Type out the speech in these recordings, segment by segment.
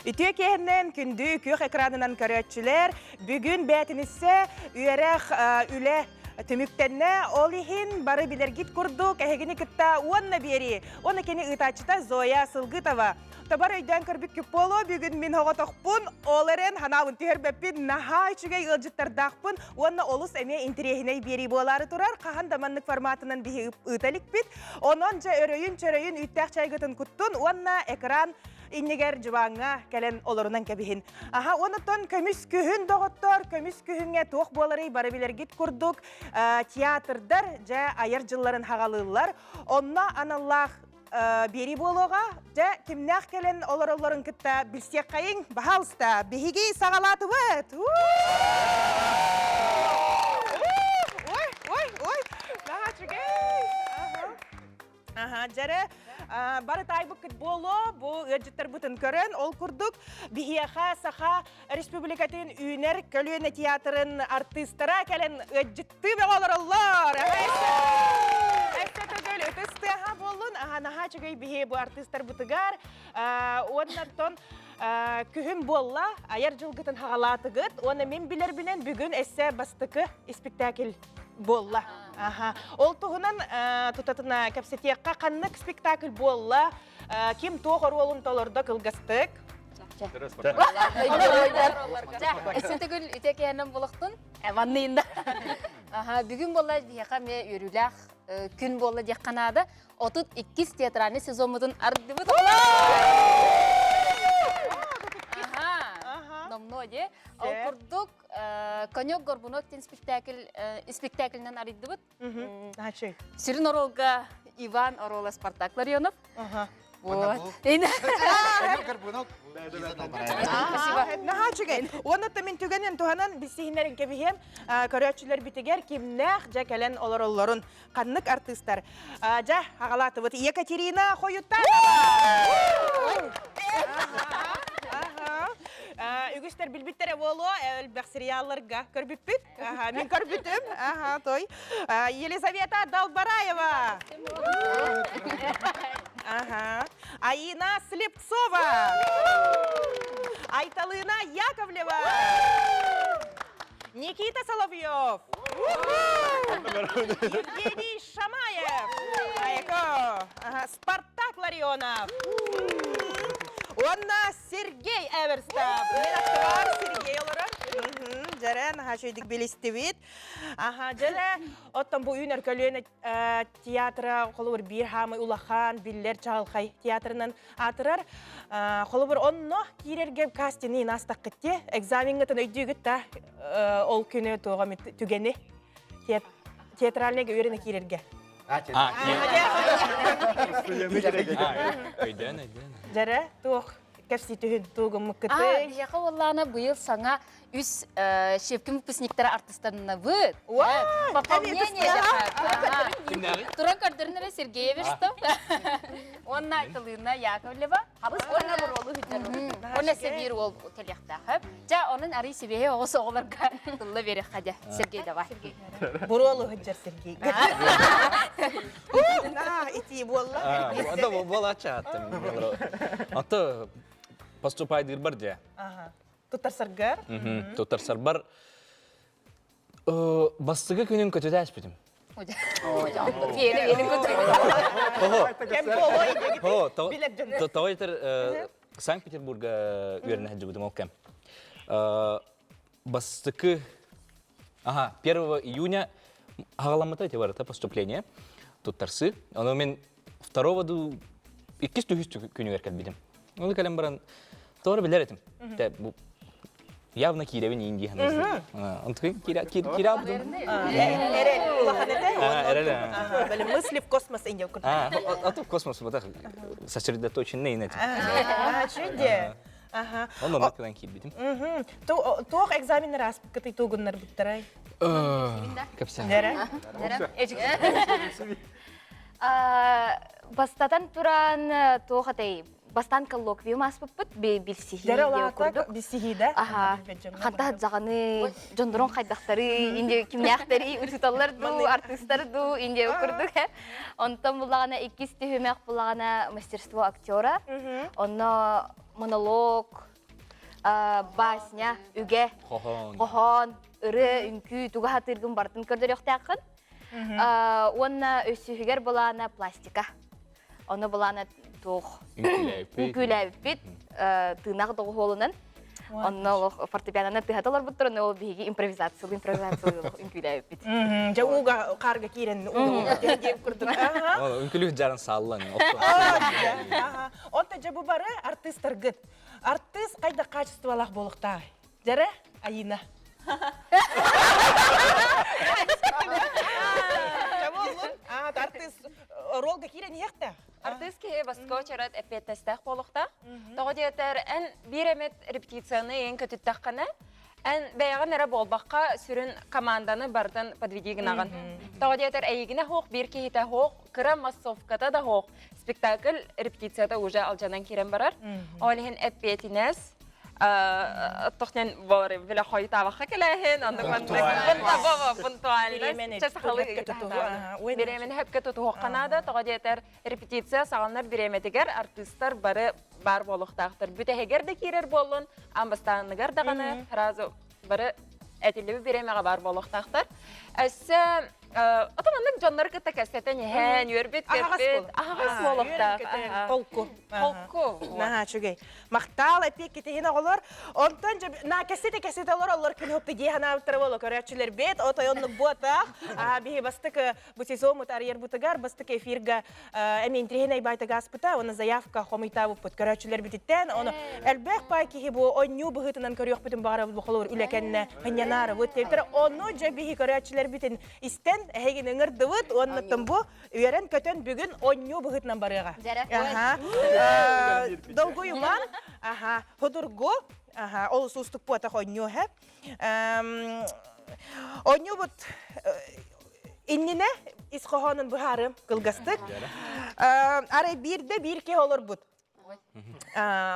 Ütüye kehenden kündü kök ekranından körötçüler bugün bätinisse üyereq üle tümüktenne olihin barı bilir git kurduk ehegini kıtta onna beri ona keni ıtaçıta Zoya Sılgıtova Tabar öйдән көрбүк күп боло бүгүн мин хоготокпун оларын ханабын тиһербеппин наха үчүгэй ылжыттардакпын онна олус эме интерехине бери болары турар кахан даманнык форматынан бихи ыталикпит онон же өрөйүн чөрөйүн үттәк чайгытын куттун онна экран иннигер жыбаңга келен олорунан кебихин аха онотон көмүс күһүн доготтор көмүс күһүнгө туох болары бары билер гит курдук театрдар же айыр жылларын хагалыылар онна аналлах бери болуға, жа кимнях келен олар-оларын кітті білсек қайын, бағалыста, бігігі сағалаты бұд. Ой, наға чүгей. Жәрі, бары тайбық күт болу, бұл өджіттер бұтын көрін, ол күрдік, бігияға, саға, республикатын үйінер, көлуені театрын артыстыра келен өджітті бе олар-олар. Өтістіға болын, наға чүгей бігей бұл артыстар бұтығар, оннартон күхін болла, айар жылғытын хағалатығыт, оны мен білер білен бүгін әсі бастықы спектакль болла. Ол тұғынан тұтатына кәпсетеққа қаннық спектакль болла, кем тоғыр олын толырды қылғыстық. Эсентегүл үтекенен болуқтын, әманнайында. Бүгін болла бияқа ме өріләқ күн болла дек қанады, 32 театраны сезонмыдың ардыбы тола! Номно де. Ал күрдік «Конек Горбуноктен» спектаклінен ариддыбыт. Сүрін оролға Иван Орола Спартак Ларионов. Наха чүгейн. Оны тымин түгенен туғанан бісігінлерін кебіген көрөтчілер бітігер кемнәқ жа кәлен олар-оларын қаннық артыстар. Жа ағалаты бұд Екатерина Хоютанова! Үгістер білбіттері болу, әлбәқ сериалларға көрбіппіт. Мен көрбітім. Елизавета Долбараева. Аина Слепцова. Айталына Яковлева. Никита Соловьев. Евгений Шамаев. Спартак Ларионов. Онна Сергей Эверстав. Мен актывар Сергей оларын. Жаран, шөйдік белесті бет. Жара, оттан бұл үйінер көліні театра, қолы бір бір хамы улахан, биллер чағылқай театрынан атырар. Қолы бір онно кейрерге кастини настақ кетте. Экзамингетін өйдігітті ол күні тоға түгені театралнеге өріне кейрерге. Жара, тоқ кәпсі түхін тоғым мұққыты. Яқа оллана бұйыл саңа үс шепкім выпускниктары артыстарына бұд. Пополнение жақа. Туран кардырыныры Сергей Эверстов. Онна айтылына Яковлева. Онна бір олы хүддері. Онна себейір ол кәліқтақып. Жа оның әрі себейі оғысы оғыларға тұлы бері қады. Сергей давай. Бір олы хүддер Сергей. Ити болла. Онда бол ача аттым. Поступайдыр бар же. Тұттар саргар? Тұттар сарбар. Бастығы күнін көтеді әспетім. Тауайтыр Санкт-Петербурга үйеріне әджігудым ол кәм. Бастығы 1 июня ағаламыта өте барыта поступление. Тұттарсы. Оны мен 2-ду 200 күні өркәт бедім. Оны кәлем баран Doğru bilerim. Bu явно Киревин Индия. Антон Кира буду. Эрел, улаханете. Эрел. Böyle мысли в космос Индия куда. А то в космос вот так сосредоточенный на этом. Чуде. Он на макдан кибидим. Тоқ экзамен раз кытай тугуннар буттарай. Капса. Дера. Бастатан туран тоқатай бастан коллоквиум аспыппыт билсихи деп көрдүк. Билсихи да? Ханта жаганы жондорон кайдактары, инде кимнияктары, утуталлар ду, артисттар ду, инде көрдүк. Онтон булагана 2 төһөмөк булагана мастерство актера. Онно монолог, басня, үге, Хохон. ыры, үнкү, туга хатыргын бартын көрдөр yoqtaqın. Онна өсүгер болана пластика. Оны болана тух үнкүләбит, тынак догу холунан. Онна ол фортепианоны тыхаталар буттыр, ол биги импровизация үнкүләбит. Жа уга карга кирен уга деп курдун. Үнкүлүк жарын саллан. Онта жа бу бары артисттер гыт. Артист кайда качестволах болукта. Жара айына. Жаболун. Артист ролга кирен яқта. Артист ке баско чарат эпеттестах болукта. Тогодиятер эн биремет репетицияны эң көтүттаккана. Эн бәяган эре болбакка сүрүн команданы бардан подведигинаган. Тогодиятер эйгине хок бир кехите хок, кыра массовката да хок. Спектакль репетицияда уже алжанан кирен барар. Олихин эппетинес Тохнен бори била хой табаха келехин, андыган пунктуальность. Биремен хепке туту Канада, тогодиятер репетиция саганнар биреметигер артисттар бары бар болуктактыр. Бүтехегер де кирер болун, амбастаныгар даганы разы бары этилеби биремеге бар болуктактыр. Эссе Атаманның жаннары кытта кәстәтен һән йөрбит кербит. Агас болукта. Полку. Полку. Чугай. Мактал эпик кетегене олар. Онтан же на кәстәте олар күн хөпте дигән авторы болу көрәчләр бит. Отойонны бота. Би бастык бу сезон мутарьер бутагар бастык эфирга эмин треней байтагас бута. Оны заявка хомита бу көрәчләр битеттен. Оны әлбәк пайки бу оню быгытынан көрәк битен бара бу холор үлекәнне хәнянары бу тетер. Оны же би көрәчләр битен истен Хеген ыңыр дывыт, онны тымбу, үйерен көтен бүгін онню бұғытнан барыға. Долгу юман, худургу, ол сустық бұата онню хэп. Онню бұт иннине исқоғанын бұхары қылғастық. Арай бірде бірке олар бұт.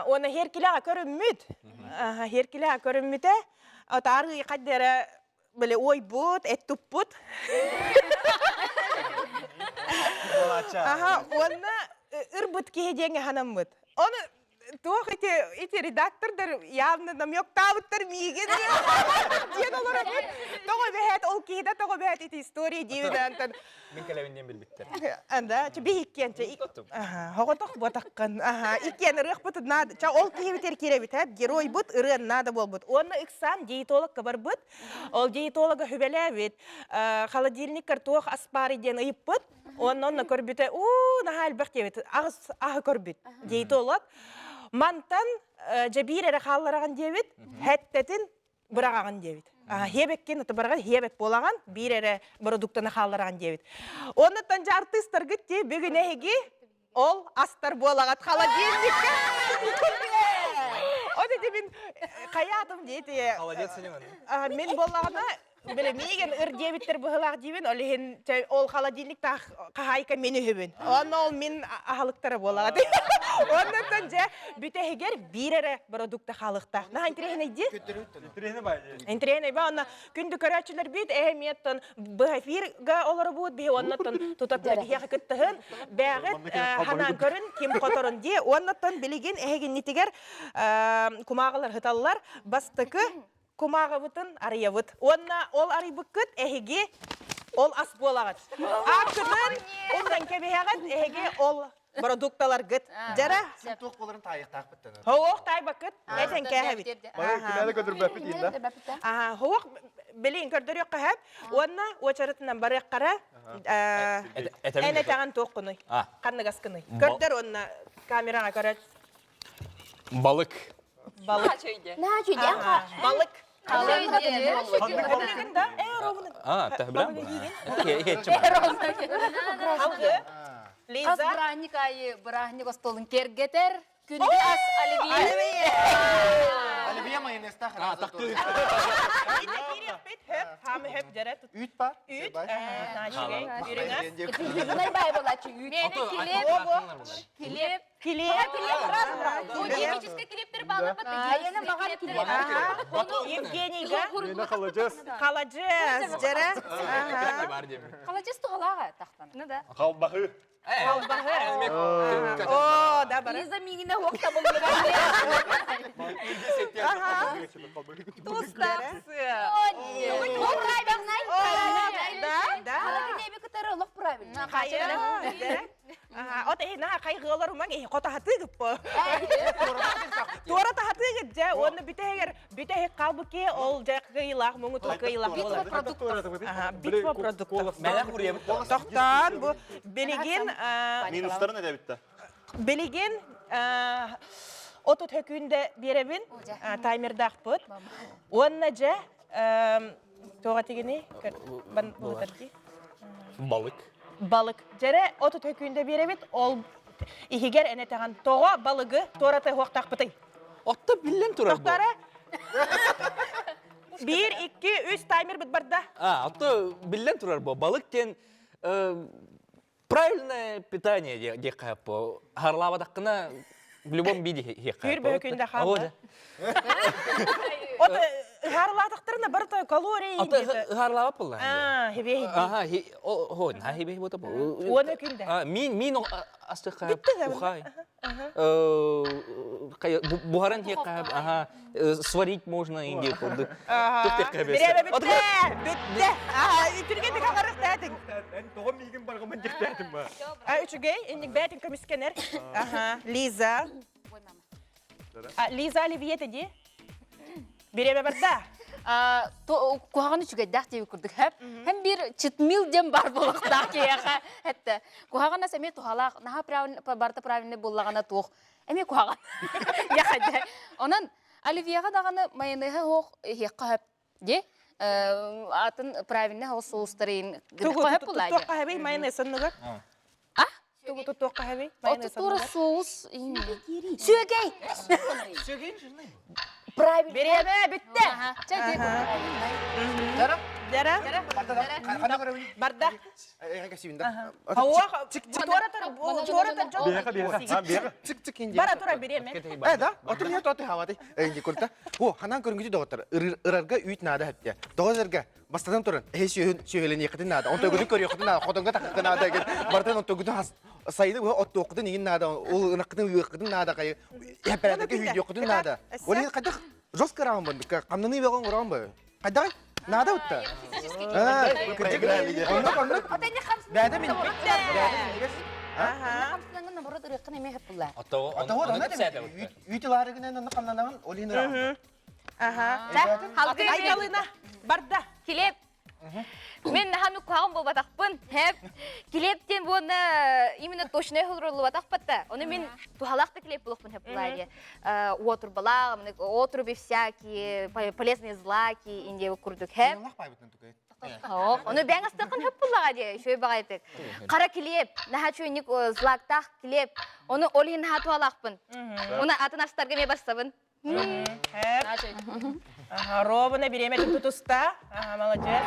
Оны херкіліға көріммүд. Херкіліға көріммүді, ары қаддері Böyle oy but, et tup but. Onu ırbıt ki denge hanım but. Onu tuğ iti redaktordur явно нам yok tavıttır miygen diyen olarak but. Toğu behet ol ki de toğu behet iti istoriya diyen. Min kelevinden bilbitter. Anda, bir hikayence. Hoğutuk batakkan. İkyen ırıq butut nada. Ça ol ki biter kire biter. Geroy but, ırığın nada bol but. Onu ıksan diyetolog kabar but. Ol diyetologa hübele bit. Холодильник kartuğ aspari diyen ıyıp but. Onunla körbüte. Nahal bak diyet. Ağı körbüt. Diyetolog. Mantan jabire rakhallarağın diyet. Hettetin bırağın diyet. Хебеккен ытыбарга хебек болаган бир эре продуктаны халларган дебит. Оннан артисттер гитти бүгүн эги ол астар болагат холодильникке. Оди мен каятым дейти. Холодец сенеман. Мен болагана Böyle megen ır debitler bıhılak dibin, ol холодильник ta kahayka meni hübün. Onu ol min ahalıktara bolağı. Ondan önce büteheger bir ere produkta halıkta. Naha intrehine idi? Intrehine ba, ona kündü köreçiler bit, ehemiyetten bıhafirga oları bud, bihi ondan tutatlar bihi akıttığın, bağıt hanan körün, kim kotorun diye, ondan biligin ehegin nitiger kumağalar hıtallar, bastıkı, Kumağı butun arıya but. Onna ol arı bukut ehigi ol as bolağıt. Akıdın ondan kebeğat ehigi ol produktalar gıt. Jara Sen toq boların tayıq taqbıttın. Hoğuk tay bakıt. Eten kehebit. Bana kimele götürüp bapit yinde. Hoğuk bilin kördür yok kahab. Onna o çarıtından barık kara. Ene tağın toğunuy. Kanı gaskınıy. Kördür onna kamerana köret. Balık. Balık. Balık. Ас браник айы, браник остолын кергетер, күнді ас оливье. Оливье майонез тақыр. İnne kirek bit hep. Хамы хеп жарат. Үйт бар. Үйт. Нашигей. Үріңа. Юнай бай болады. Мені Килеп. Ну, химический клиптер бағылып бітті. Ені маған клип. Евгенийга. Мені қалажас. Қаладжес. Жара. Қалачыз тұғалаға тақтан. Ну да. Қалбағы. О, да бара. Лиза мигіне оқта болуы Тустапсы. Лох правильно. Да. Қалакіне бекітері лох правильно. От на кайгылар уман кота хатыгып. Тора та хатыгып жа, оны бүтегер калбыке ол жа кыйлах, муңу кыйлах болот. Битва продуктов. Мәләк үрем. Тоқтан бу белеген Минустары не бітті? белеген отут хөкүндө беребин, таймердах бут. Онна жа тога тигини бултарди. Балык. Балык. Жере отут хөкүндө беребит, ол ихигер эне таган тога балыгы тората хоктак бытый. Отта билен турар. Тоқтары 1, 2, 3 таймер бит барда. Отта билен турар бу. Балык кен правильное питание де кап. Харлабадакына в любом виде хек. Күр бөкүндө хабы. От харладыктарына бар той калория Отта иди. харлабап булла. Хебе. Хебе вот это. Оны күндө. Мин астыка. Битте да. Ухай. Бухаран хек. Сварить можно инде. Беребе битте. Битте. Итүргенде кагарык датың. Эн тоғым мейгін барғымын дектәдім ба? Үчүгей, эндик бәтин комискенер. Лиза. Лиза Оливьете ди. Беребе барда. Куағаны жүгей дақ деп көрдік әп. Hem bir çıtmil dem бар болықтақ кейаға. Әтті. Куағана сәме тұғалақ. Наға барда правильный болағана тұқ. Әме куаған. Яқады. Онан Оливьеға дағаны майонеға оқ еққа әп. Де? Атын правильный хау соустарыйын. Тугу тоққа хәбей майонез сынныгы. Тугу тоққа хәбей майонез Оты тура сынныгы. соус. Сөгей! Правильно. Беребе битте. Жара? Жара? Қана көрәуін? Барда. Әйға кәсейбінде. Хауа торатар Бері. Цик-цик енді. Бара тура береме. Да, отыр не тоты хавады. Әйге көрді. Ханан көріңгіде доғыттыр. Үрарға үйт нады әтте. Доғызырға бастадан тұрын. Сөйлен еқетін нады. Он төгіді көр еқетін нады. Қотынға таққы нады. Бартан он төгіді сайды отты оқыдың еген нады. Ол ұнаққыдың өйқыдың нады. Әпәрәдікі үйді еқетін нады. Ол ен қайдақ жостқа рағын бұнды. Қамнаны беғын құрағын бұ. Қайдақ нада ұтты. Бәді мен. Хамсыңын бұрыд ұрықын еме хеп бұлла. Үйтіларығынан қамнанаған олин ұрағын. Айдалына. Барда. Килеп. Мен нахами куагым бол батақпын. Хеп. Килептен бұны именно точной хылрылы батақпатта. Оны мен тухалақты килеп болықпын хеп бұлайды. Отыр балақ, отрубы всякие, полезные злаки, индегі күрдік хеп. Оны бәң астықын хеп бұлаға де, шөй бағайтық. Қара килеп, наха чөйнік злактақ килеп. Оны олин наха тухалақпын. Оны атын астарға ме бастабын. Ровно береме тутуста. Молодец.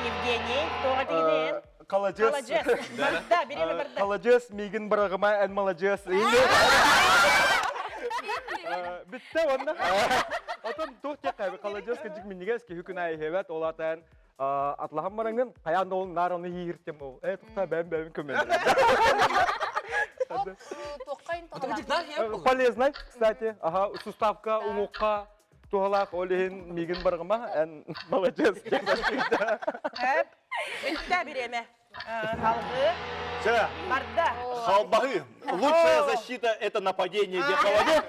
Евгений. Тоға тегінен. Молодец. Барда, береме барда. Молодец, мигін барағыма ән молодец. Бітті онна. Отын тоқ тек қайбі. Молодец кәнчік меннеге әске хүкін әй хевет. Олатан атлаған бараңын қаянда олың нараны егірттем ол. Тұқта бәм көмелі. Полезный, кстати. Ага, суставка, умоққа, туғалақ, олейін мигін барғыма, ән молодец. Бітті береме. Халғы. Барда. Халбахы. Лучшая защита — это нападение, где холодок.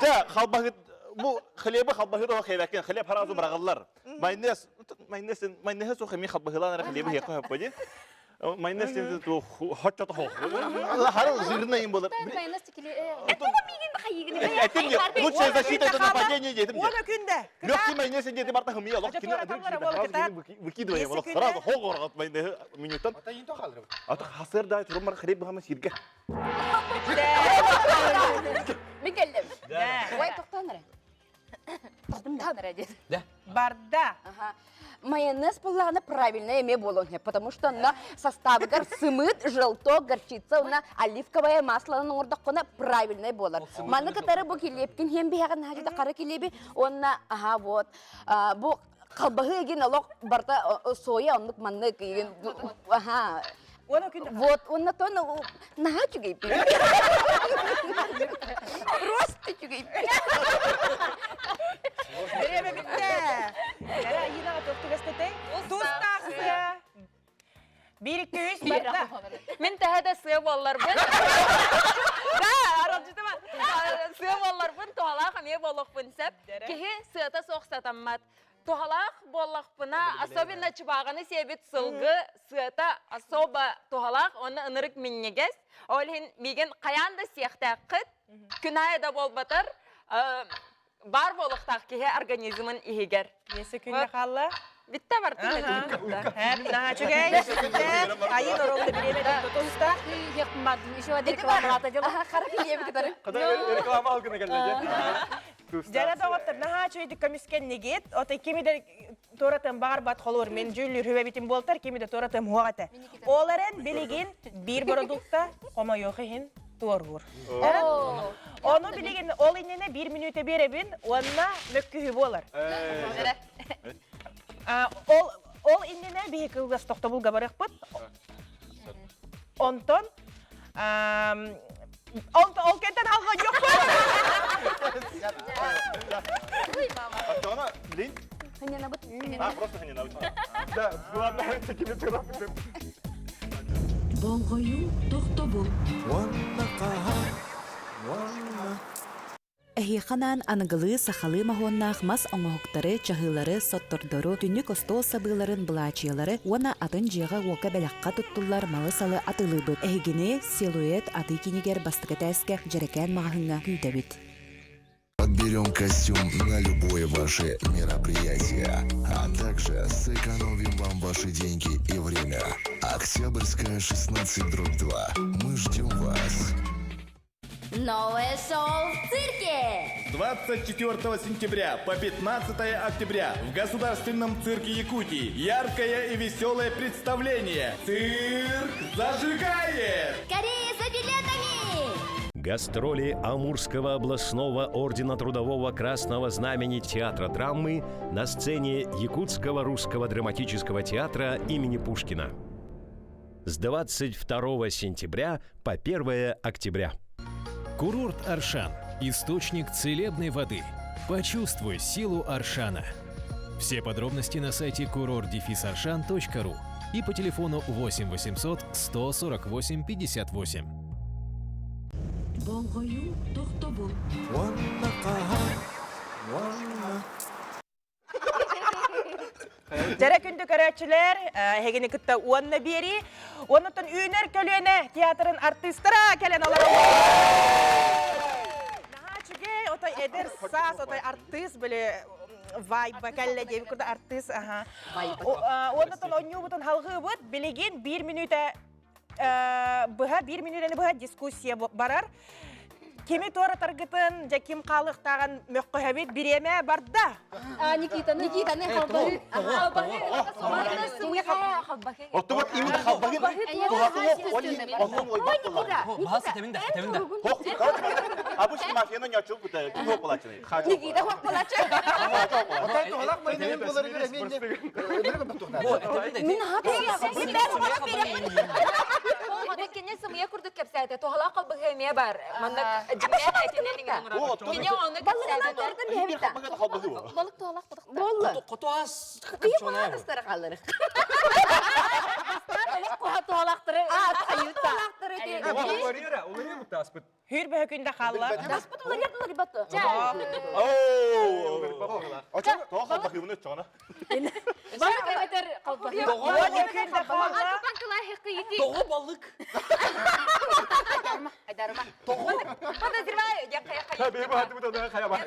Да, халбахы. Bu хлебы халбахы да хлебакен. Хлеб харазу брағалар. Майонез сухи ми халбахылан хлебы хеқо хаппади. Майонез тем то хотчат хо. Харал жирный им было. Майонез текеле. Это лучшая защита — это нападение, дедим. Оны күнде. Легкий майонез дедим барта хми аллах. Выкидываем его сразу хогор от майонез минутан. Ата хасыр да турмар хлеб хама сирге. Микелдем. Ой, тоқтаныр. Да. Барда. Ага. Майонез поллагана правильно эме болоне, потому что на составгар сымыт, желток, горчица, на оливковое масло на ордакона правильно болар. Маны катары бу килепкин хем бяган хажыда кара килеби, онна ага вот. Бу калбагы ген алок барта соя онлук манны киген ага. Оны күн Вот, онна тона нага чугейпи. Просто чугейпи. Береме битте. Яра айынаға тоқты көстетей. Тустақсы. 1-2-3 барда. Мен тәһәдә сыя болларбын. Сыя болларбын, тоғалақ аме болықпын сәп. Кеһе сыята соқсатаммат. Тоғалақ болықпына, особенно чыбағаны себет сылғы сыята особо тоғалақ, оны ынырык миннегес. Олхин меген қаянда сияқтақ қыт, күнайда болбатыр, бар болықтақ кеһе организмын ихигер. Несі күнді қалла? Битте барды. Әп, наға чүгей. Айын оролды береме тұтылыста. Ага, кара килеби катары. Реклама алгына келді. Жана доғыттыр, наға чөйді көміскен негет. Ота кемеді торатым бағар бат қолуыр. Мен жүлір хүбәбетім болтар, кемеді торатым хуағаты. Оларын білеген бір бұрыдылықта қома йоқығын туарғыр. Оны білеген ол инене 1 минуте беребін, онына мөккігі болар. Ол инене бейі кылғас тоқта бұл ғабарық бұд. Онтон, ол кенттен алға жоқ болар. Артона, блин? Ханена бут. Просто не навык. Да, ладно, такими терапиями. Болгою тохтобул. Эхиханан аныгылы сахалы махоннах мас оңохуктары, чахылары, соттордору, түннүк остол сабыларын былачыялары, уана атын жиға уока бәләққа туттулар малы салы атылы бұд. Эхигіне силуэт аты кинегер бастықытайске жарекән мағыңа күйдәбіт. Подберем костюм на любое ваше мероприятие, а также сэкономим вам ваши деньги и время. Октябрьская 16/2. Мы ждем вас. Новое шоу в цирке! 24 сентября по 15 октября в Государственном цирке Якутии яркое и веселое представление. Цирк зажигает! Скорее за билетами! Гастроли Амурского областного ордена Трудового Красного Знамени театра драмы на сцене Якутского русского драматического театра имени Пушкина. С 22 сентября по 1 октября. Курорт Аршан – источник целебной воды. Почувствуй силу Аршана. Все подробности на сайте kurort-arshan.ru и по телефону 8 800 148 58. Болгою тохтобул. Жара күнді көрәтшілер, хегені күтті онына бері, онытын үйінер көліне театрын артистыра кәлен алар. Наға чүге, отай әдір сас, отай артист білі вайба кәлі деп күрді артист. Онытын оню бұтын халғы бұд, білеген 1 минута бұға дискуссия барар. Кеми тора таргытын, жа кем қалық таған мөккі әбет біреме барда. Никитаны халбагы. Отто вот именно халбагын. Басы темінде. Обычно мафияны не очыл бұта. Кім оплачыны? Никита хоқ палачы. Отай тоғалақ майнеген болары көре мен не Мен Кене сымыя күрдік кепсәйті, тоғалақ қалбығы әме бар. Мандық жіммен әйтінен еңген ұрады. Кене оны кепсәйті. Балык тоғалақ бұдық. Болы. Құтуаз. Күйіп ағыстары қалырық. Тоғалақтыры. Хүр бі күнді қалла. Даспыт олар ятылар баты. Тоға қалбағы бұны чоғына. Бары көметер қалбағы. Оны күнді қалла. Тоғы балық. Подозреваю, я қая-қая. Бейбі хаты бұтаны қая бар.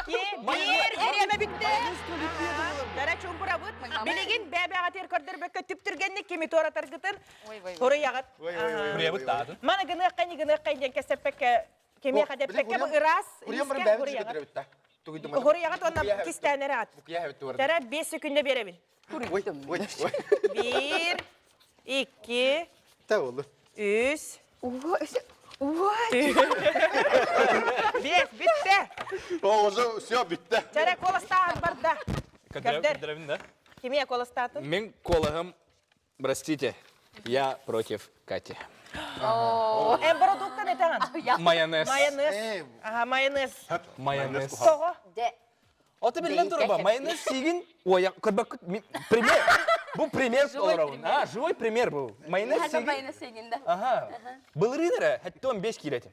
2, 1, ереме бітті. Дара чумпыра бұд. Білеген бәбәға тер көрдір бөкке түптіргенне кеми тора таргытын. Торы яғыт. Күре бұт дады. Мана гыныққайын ден кәсіп бәкке Кеме кадептекке бу ырас. Урьям барын бәбі жүгетірі бітті. Хорияға тонна кистәнері ат. Букия әбітті барды. Тәрі 5 секунде беребін. Ой, ой, ой. 1, 2, Та олы. 3. Ой, Бес, бітті. О, уже все, бітті. Тәрі колыстағын барда. Кадровин, да? Кеме колыстатын? Мен колегам, простите, я против Кати. Продукты не тағын? Майонез. Майонез. Ага, майонез. Майонез. Соғы? Оты білген тұрба, майонез сегін, ой, көрбәк, пример, бұл пример оларауын. Живой пример бұл. Майонез сегін. Ага. Бұл рыныры, әтті 15 келетім.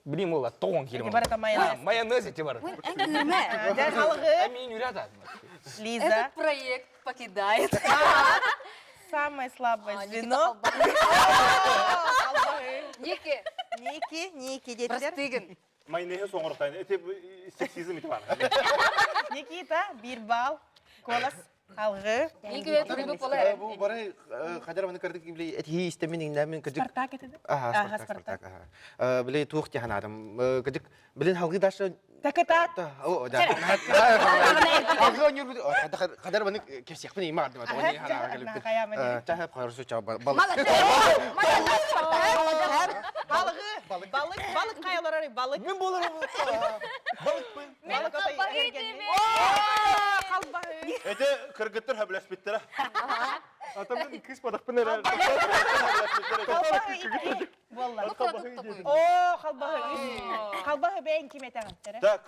Білейм ола, 9 келем. Барака майонез. Майонез еті бар. Дәр халығы. Әмейін үйрәді. Лиза. Этот проект покидает. Самое слабое звено. Ники, Ники, детер. простыгын. Майнеге соңырықтайын. Әте сексизм еті бар. Никита, 1 балл. Колас, халғы. Ники вет рыбы полай. Бұл бары қадар ваны кірдік білей әтхи істемен еңнәмен кірдік. Спартак етеді? Ага, Спартак. Білей туық теген адам. Кірдік білен халғы дашы... Такытат. О, да. Халғы өнер білді. Қадар ваны кепсекпен ейма ардым. Тәхіп қарысы чаба. Балык қайалар арай, балык. Мен боларым. Балык қалбағы. Әте кіргіттір хөбіләс біттірі. Атамын кіз падақпын әрі. Қалбағы 2 болла. О, қалбағы бәйін кем етаған. Так,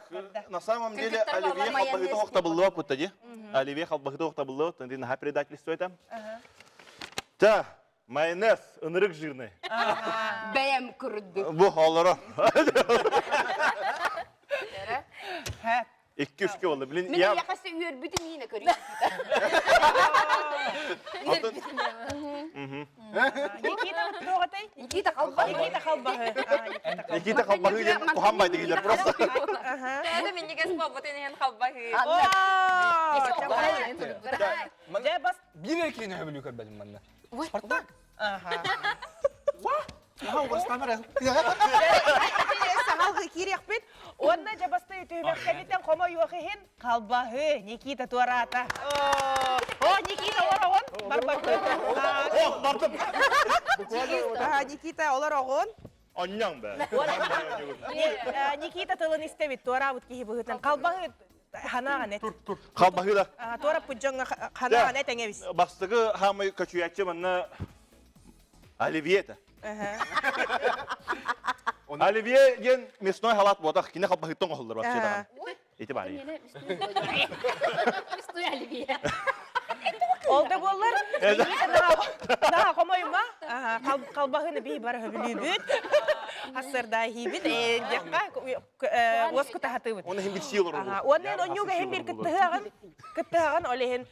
на самом деле Оливье халбахыты хоқта бұлды бап бұтта де. Оливье халбахыты хоқта бұлды бап, тәнді наға предательство етам. Так, майонез, ынырық жирный. бәйім күрді. Бұл халары. 2-3 болды. Білін, Мен яқасы үйер бүті мейіні көрейін. Никита тоғатай? Никита қалбағы. Никита қалбағы. Никита халбахы ден қуғанбайды келер просто. Әді мен негіз қолбытын ең қалбағы. Bir erkeğini höbülü körbedim ben de. Спартак? Ага. Сағалғы керек бет. Онна жабасты өтөймәккәнеттен қома йоқығын қалбағы Никита туарата. О, Никита орағын. Барбарды. О, бардым. Никита олар оғын. Анняң бә. Никита тылын істебет. Туара бұт кейі бұғытын. Қалбағы ханаған әт. Қалбахы да. Туара пүджонға ханаған әт әңебіз. Бақсығы хамы көчуятчы мұнна Оливье-та. Оливье ген мясной халат ботақ, кіне қалбахыттың қылдыр бақсы едаған. Еті бар ей. Мясной оливье. Олды болыр. Наға қомайым ма? Қалбағыны бей бары хөбілі бүт. Асырда хейбіт. Осқы тағаты бүт. Оны хем бір сиылыр ол. Онын онюға хем бір күттіғаған олеген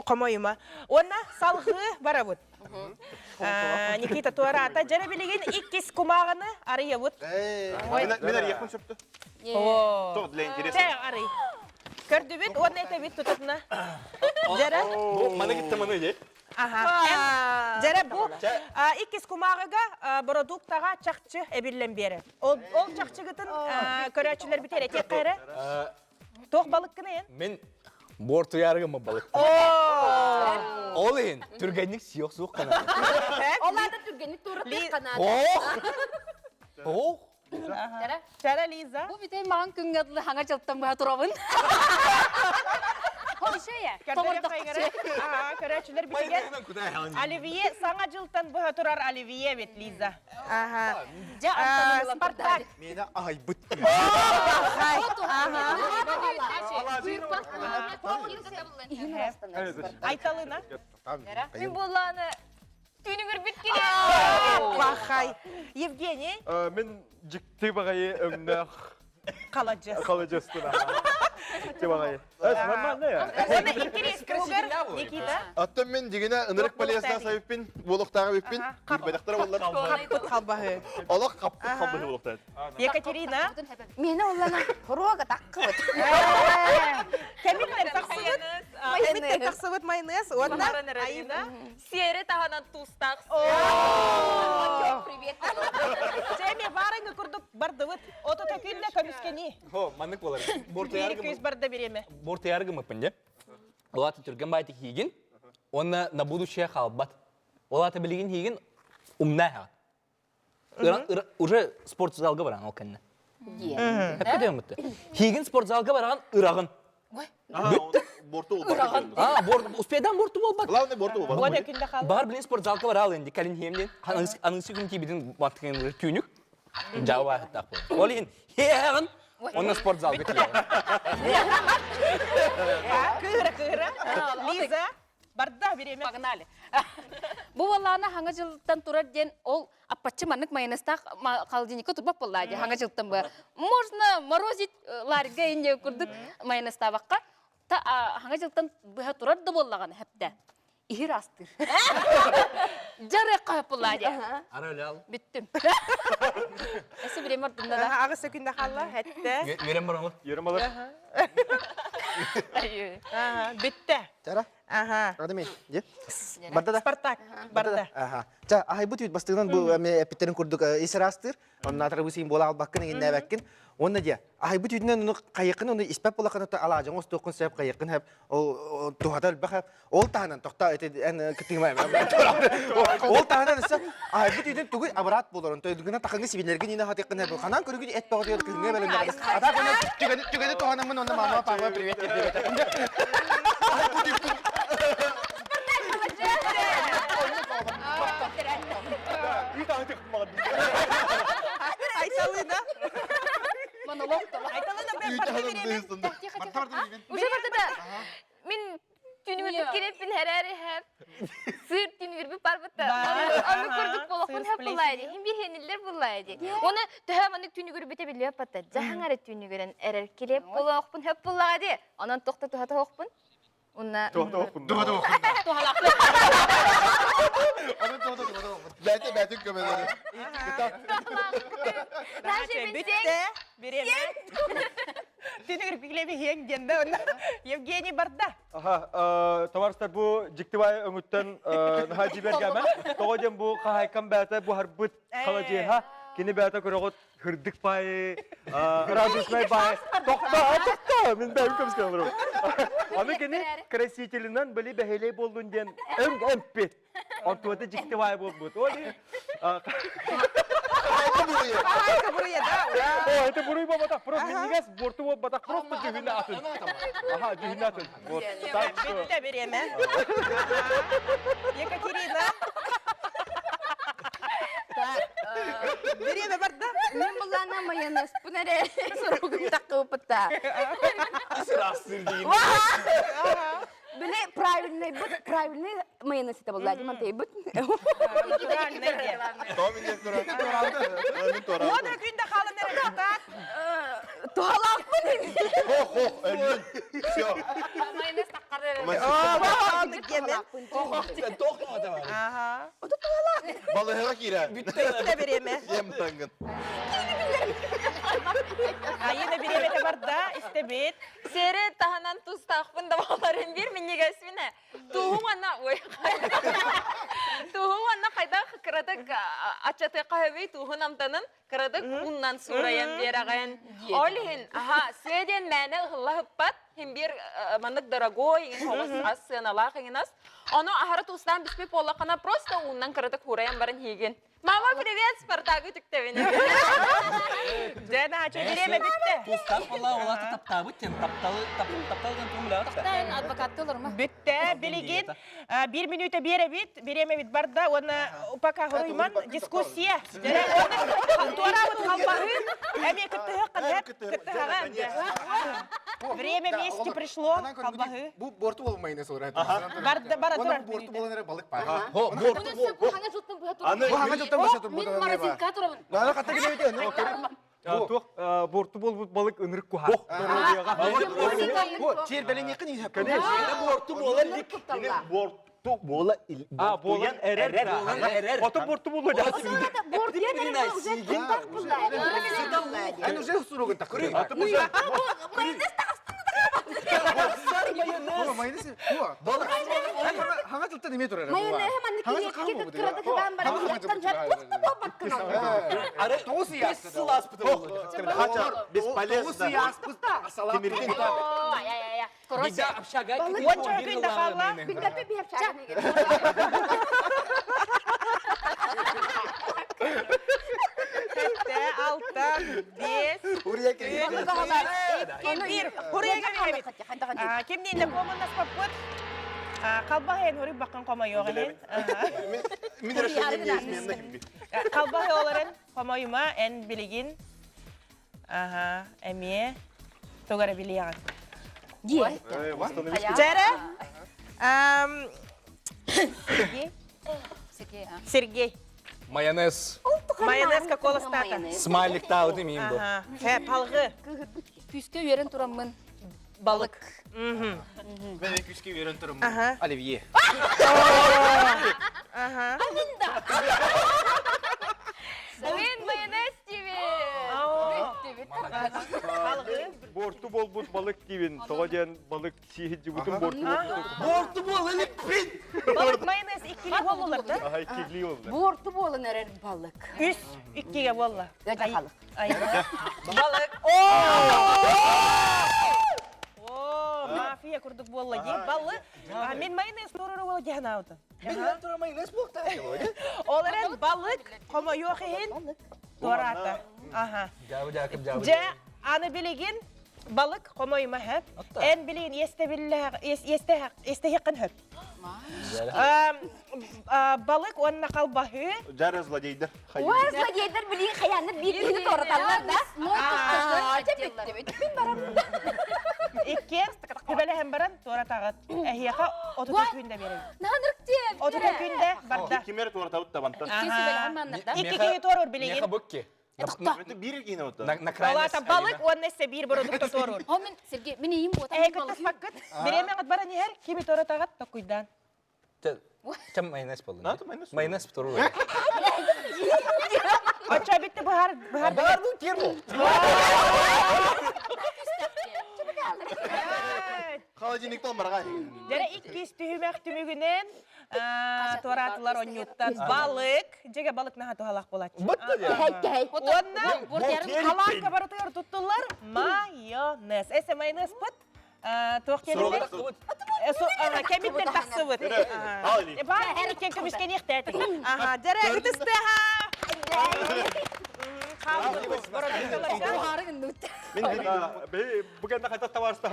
қомайым ма. Онна салғы бара бүт. Никита туарата. Жәрі білеген 2 кумағыны арыя бүт. Мен арияқпын сөпті. Тоқ для интереса. Тәй арый. Көрді бүт, оны әті бүт тұтатына. Жәрі? Маны кетті маны де. Жәрі бұл 2 кумағыға продуктаға чақчы әбіллен бері. Ол чақчы күтін көрәтшілер бітер әтек қайры. Тоқ балық кіні ең? Men bortu yargımı balık. Ол ең, түргенlik сиyoq суық қанады. Оларды түргенік тұрып қанады. Оқ! Жәрі Лиза? Бұл бітей маған күн ғадылы хаңа жылттан бұға тұрабын. Көрәтшілер бітеген. Оливье, саңа жылтан бұға тұрар Оливье бет, Лиза. Спартак. Мені ай бұт. Айталына. Мен боланы түйіні көрбет келе. Бақай. Евгений. Мен жікті бағайы өмнақ Қаладжас. бағайы. Нормально я. Оны интерес кругар, Никита. Аттан мен дегені ынырық полезна сайыппен, болықтағы өппен, үрбәдіқтері олар. Қаппыт қалбағы. Олақ қаппыт қалбығы болықтады. Екатерина. Мені олана рога таққылыт. Кәміттен тақсығыт. сывыт майонез, онна айда. Сері тағанан тустақ. Привет. Жеме барыңы күрдік бардывыт. Ото төкүнне көміскені. Хо, маннык болар. Бері көз барды береме. Борты яргы мыппын, де? Олаты түрген байты хиген, оны на будущее халбат. Олаты білген хиген умна хагат. Уже спортзалға баран ол кәнне. Әпке дейін мұтты. Хиген спортзалға бараған ырағын. Борту ол. Успедан борты бол бат. Главный борту ол. Ода күнде қалды. Бар білін спортзалға бар ал енді, кәлін хемден. Аныңсы күн кейбідің баттығын түйінік. Жауы ағыттақ бол. Ол ең хеғын, оны спортзалға түйінік. Кыра. Лиза, барда береме. Погнали. Бу валлана хаңа жылдан турар ден ол аппачы маннык майонезтак калдиника турбап боллади хаңа жылдан бу. Можно морозить ларга инде курдук майонезтабакка. Та хаңа жылдан бу турар да боллаган хепте. Ихир астыр. Жары кап боллади. Аралал. Биттим. Эсе биремер дунда да. Ағысы күнде қалла, әтті. Верем бар оңыр. Ерім алар. Бітті. Жара. Ага. Радами, де? Барда да? Спартак, барды. Ага. Жа, ахай бұт үйт бастығынан бұл әпеттерін көрдік есірастыр. Оның атыры бұсейін бола албаққын, еген нәбәккін. Оны де, ахай бұт үйдінен оны қайықын, оны испәп болақын өтті алажың осы тоқын сәп қайықын әп, туғата өлбәқ әп, ол тағынан тоқта өте ән күттігім ол тағынан үсі, ахай бұт үйден түгіл абырат болыр, өйдігінен тақыңғы себенерген ені хатықын әп, қанан көрігі әт бағыт үйді күнге бәлін дәғыз. Ата күні түгеді туғанымын, оны мама, папа, привет, Айталы да? Монолог да. Айталы да бен барды береме. Уже барды да. Мен түнүгүрдүк келеппин herәре хәп. Сыр түнүгүрбү барбытта. Аны көрдүк болокун хәп булайды. Хим бихениллер булайды. Оны төһәмәнек түнүгүрбүтә билеп патта. Жахаңары түнүгүрен эрер келеп болокпун хәп булады. Анан токта тухата хокпун. Унна Бәтін көмелері. Бітті, береме. Түнігір күйлебі ең денді оны. Евгений барда. Товарыстар, бұл жіктівай өңіттен наға жібергемен. Тоғаден бұл қағайқан бәті бұл харбыт қалажеға. Кені бәті көріғыт хүрдік бай, радушнай бай. Тоқта, мен бәйім көміскен олырым. Аны кені красителінен білі бәхелей болдың ден өмпет. Антуаты жіктівай болдың. Оли... Қайқы бұруе, да? О, это буруй бабата. Просто негаз борту бол батақ просто жүгінді атын. Аха, жүгінді атын. Бітті береме. Екатерина. Береме барда? Мен бұлана майонез. Бұл нәре сұрғын тақы ұпытта. Есірастыр дейін. Біле правильный майонез ете болады. Мантей бұт. Натуральный де. Ода күнді қалын әрі қатақ. Туғалақ бұлын. Все. Майонез таққары. Алды кемен. Тоқта да бар. Ага. Балығыға кире. Бітті береме. Ем таңғын. Айына береме де барда, істебет. Сері тағанан тустақпын да баларын бер, мен негесміне. Туғың анна, ой, туғың анна қайдан қырадық ачаты қайбей туғын амтанын қырадық ұннан сұрайын бер ағайын. Олейін, седен мәні ұғылы бат, hem bir manık дорогой, ingen hoğuz as, sığınalaq, ingen as. Onu ahara tustан bispep olaqana просто undan kırıdık hurayan barın higen. Mama, привет, Спартак, ütükte beni. Жана, ачы береме бітті. Тустан ола олаты таптабы тен, тапталдан көмілі ағытта. Тайын адвокатты олар ма? Бітті, білеген. Bir минута береме бит барда, оны упака ғырыйман дискуссия. Туарабыт қалпағын, әме күттіғі қадап, күттіғі. Время вместе пришло, қалпағы. Бұл борту бол майонез олар. Бара тұрар. Борту болын әрі балық бай. Хаңа жылттың бұға тұрар. Бұл хаңа жылттың баса тұрмын. Мен морозилка тұрабын. Нағана қатты келе өте. Борту бол балык ынырық күға. Чер бәлен еқін езіп. Борту бола лик. Борту бола il. Болан әрер. Оты борту болу жасын. Борт едері уже күндақ бұлайды. Ән уже сұруғын тақыры. Майонез тағыстың. майонез. О, балык. Хаңа тылтан неме турар? Майонез маны киекке кырады кыдан бар. Яттан жат просто бабаккын. Ары, тосы яс. Сылас бутылы. Хача, бесполезно. Тосы яс, салат. Я. Короче, общага. Онча күнде қалла. Билгәпе бер чагын. Тәтті, алта, бес. Урия керек. Кемдер, хурияга беремет. Кемденде командас поппыт. Қалбағайын хурик баққан қома йоғанен. Мен решением не изменных. Қалбағай оларын қома юма ән білеген. Әме, тоғара білеген. Жәрі? Сергей. Майонез. Майонез какого стата? Смайлик тау демейм бұл. Палғы. Күске үйерін тұрамын. Балык. Мен күшке үйрен тұрым. Оливье. Мен майонез тебе. Борту бол бут балык кибин. Тоғаден балык сихит жібутын борту бол. Борту бол, элеппин! Балык майонез иккili болулар да? Ага, кигли бол. Борту болын әрер балык. Үс иккиге болла. Гәҗә халык. Балык. Мафия күрдік болла. Балык. Мен майонез туруру бол жахнауды. Мен тура майонез болта. Оларын балык, кома йоқиhin турата. Жа аны билеген балык кома юма хэп. Эн билеген естехиқын хэп. Балык онна қалбахы. Жары злодейдер. Ой, злодейдер билген хаянны бирдини тораталар да. Иккен, күбәлі хәм баран торатағыт. Әхияқа 30 күнде берем. Нандырктем. 30 күнде барда. Кемер туартауд табанта. Иккеге торур билеген. Меха бөкке. Это бир гейна вот. На крайность. Олата балык, он несе бир продукты торур. Хомен, Сергей, мен ейім бота. Күттіс баққыт. Беремен ғыт бара нехер, кеме торатағыт, тақуйдан. Чем майонез болу? Надо майонез. Майонез туру. Оча битті бұхар. Бар бұл термол. Холодильниктан барға. Жәрі иккес түйімәк түмігінен торатылар онюттан балык. Жеге балык наға туғалақ болады. Бұтты де. Онна қалаққа барытығыр тұттылар майонез. Әсі майонез бұт. Тоқ келімдер. Кәметтен тақсы бұт. Бар, әнекен көмішкен еқтәтік. Жәрі үтістіға. Бүгін қайта таварыста.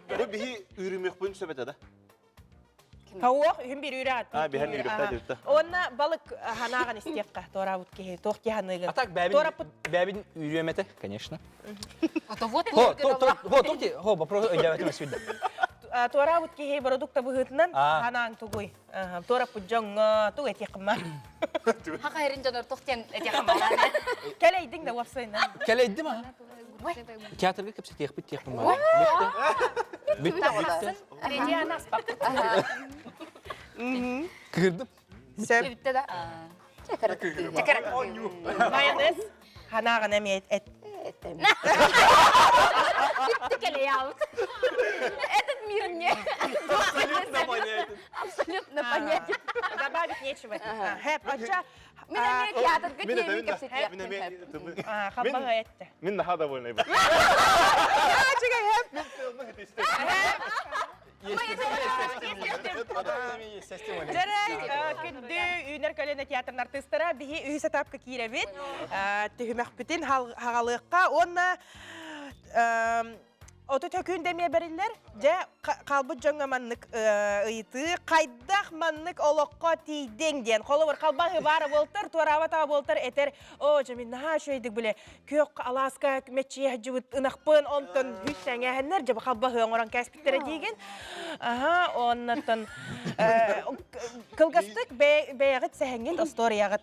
Бұл бігі үйрімек бұйын сөбет әді. Хауық, үн бір үйрі ат. Біген үйрікті әдіпті. Онна балық ханаған істеққа, тора бұт кеге, тоқ кеханыға. А так бәбін үйреметі, конечно. Вот, Попробуй өйдәветімі свидді. Тора бұт кеге продукта бұғытынан ханаң тұғой. Тора бұт жоңға тұғай теқіма. Хақа ерін жаныр тоқтен әтеқамаланы. Кәлейдің да уапсайна. Кәлейді ма? Театрға көпсе теқпіт теқпіма. Бітті. Реди анас бақыт. Кірдім. Бітті да. Майонез ханаған әме әт. Бітті кәлей алып. Этот мир мне абсолютно понятен. Добавить нечего. Хэп, оча. Мен театрға кеме кепсе театрға. Қалбаға әтті. Мен наға довольный бұл. Жарай, күнді үйінер көлені театрын артыстыра бігі үйісі тапқы кейребет. Түхімәқ бүтін хағалыққа. Онна Оты төкүн деме берилер, же қалбы жоңа маннык ыйты, қайдақ маннык олыққа тейден ден. Қолы бір қалбағы бары болтыр, туарабата болтыр, етер, же мен наға шөйдік біле, көк Аласка көметче жүбіт ынақпын, онтын хүссәң әхінлер, же қалбағы оңыран кәспіттері дейген. Оннатын кылғыстық бәйғыт сәхенген историяғыт.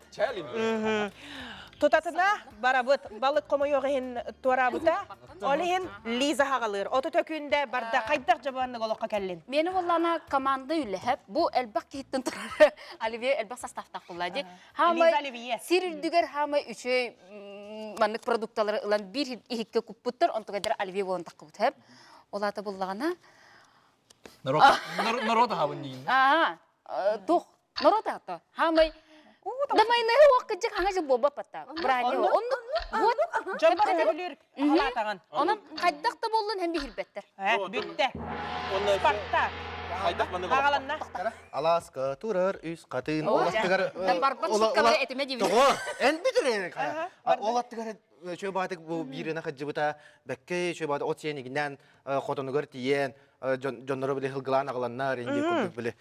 Тутатына барабыт, балық қомы yoğun туарабыта, олehen Лиза хағалыр. Оты төкүнде барда қайдақ жабанны олыққа кәлін. Мені олана команда үліхіп, бұл әлбақ кейттін тұрары. Оливье әлбақ састафтақ бұлады. Лиза Оливье. Сирілдігер хамы үші маннык продукталары ылан бир ихикке куппуттар, онтугайдар оливье болан таққыбыт хэп. Олата боллағана... Народа хабын дейін. Тоқ, народа ата. Хамай... Дамай нэ уақыт жек хаңа жыл болба патта. Брани о. Вот. Жамбар өбілер халатаған. Онан қайдақта болын hem бихилбеттер. Бүтті. Спартта. Ағаланна. Аласка турар үс қатын. Барбат шуткалары этиме дейбіз. Ән бітірен. Олаттығар чөй бадық бұл біріні қыджыбыта бәкке чөй бадық от сенігінен қотынығыр тиен жоннары біле хылғылан ағыланнар енде көмдік біле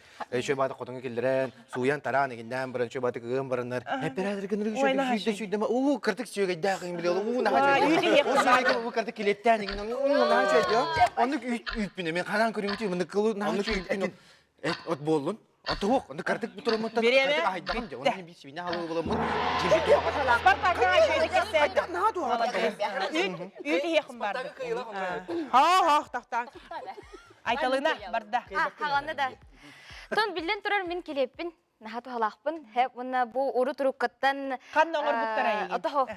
чөй бадық қотыңы келдірен суян таран егінден бірін чөй бадық ғым бірінлер әппер әдіргініргі шүйді кіртік сүйеге дәқін біле ол кіртік келеттен оны үйтпіне мен қанан көріңді мұны қылу от болын Атуқ, онда картик бутурамытта. Береме? Айтпағын, оны мен бейсі бейне алуы боламын. Спартакқа шайды кеседі. Үйті еқім барды. Тақтан. Айталына барда. Хағаны да. Тон білден тұрар мен келеппін. Нахату халақпын. Хәп, оны бұл ұры тұрыққаттан... Қанна оңыр бұттар әйген? Атақ,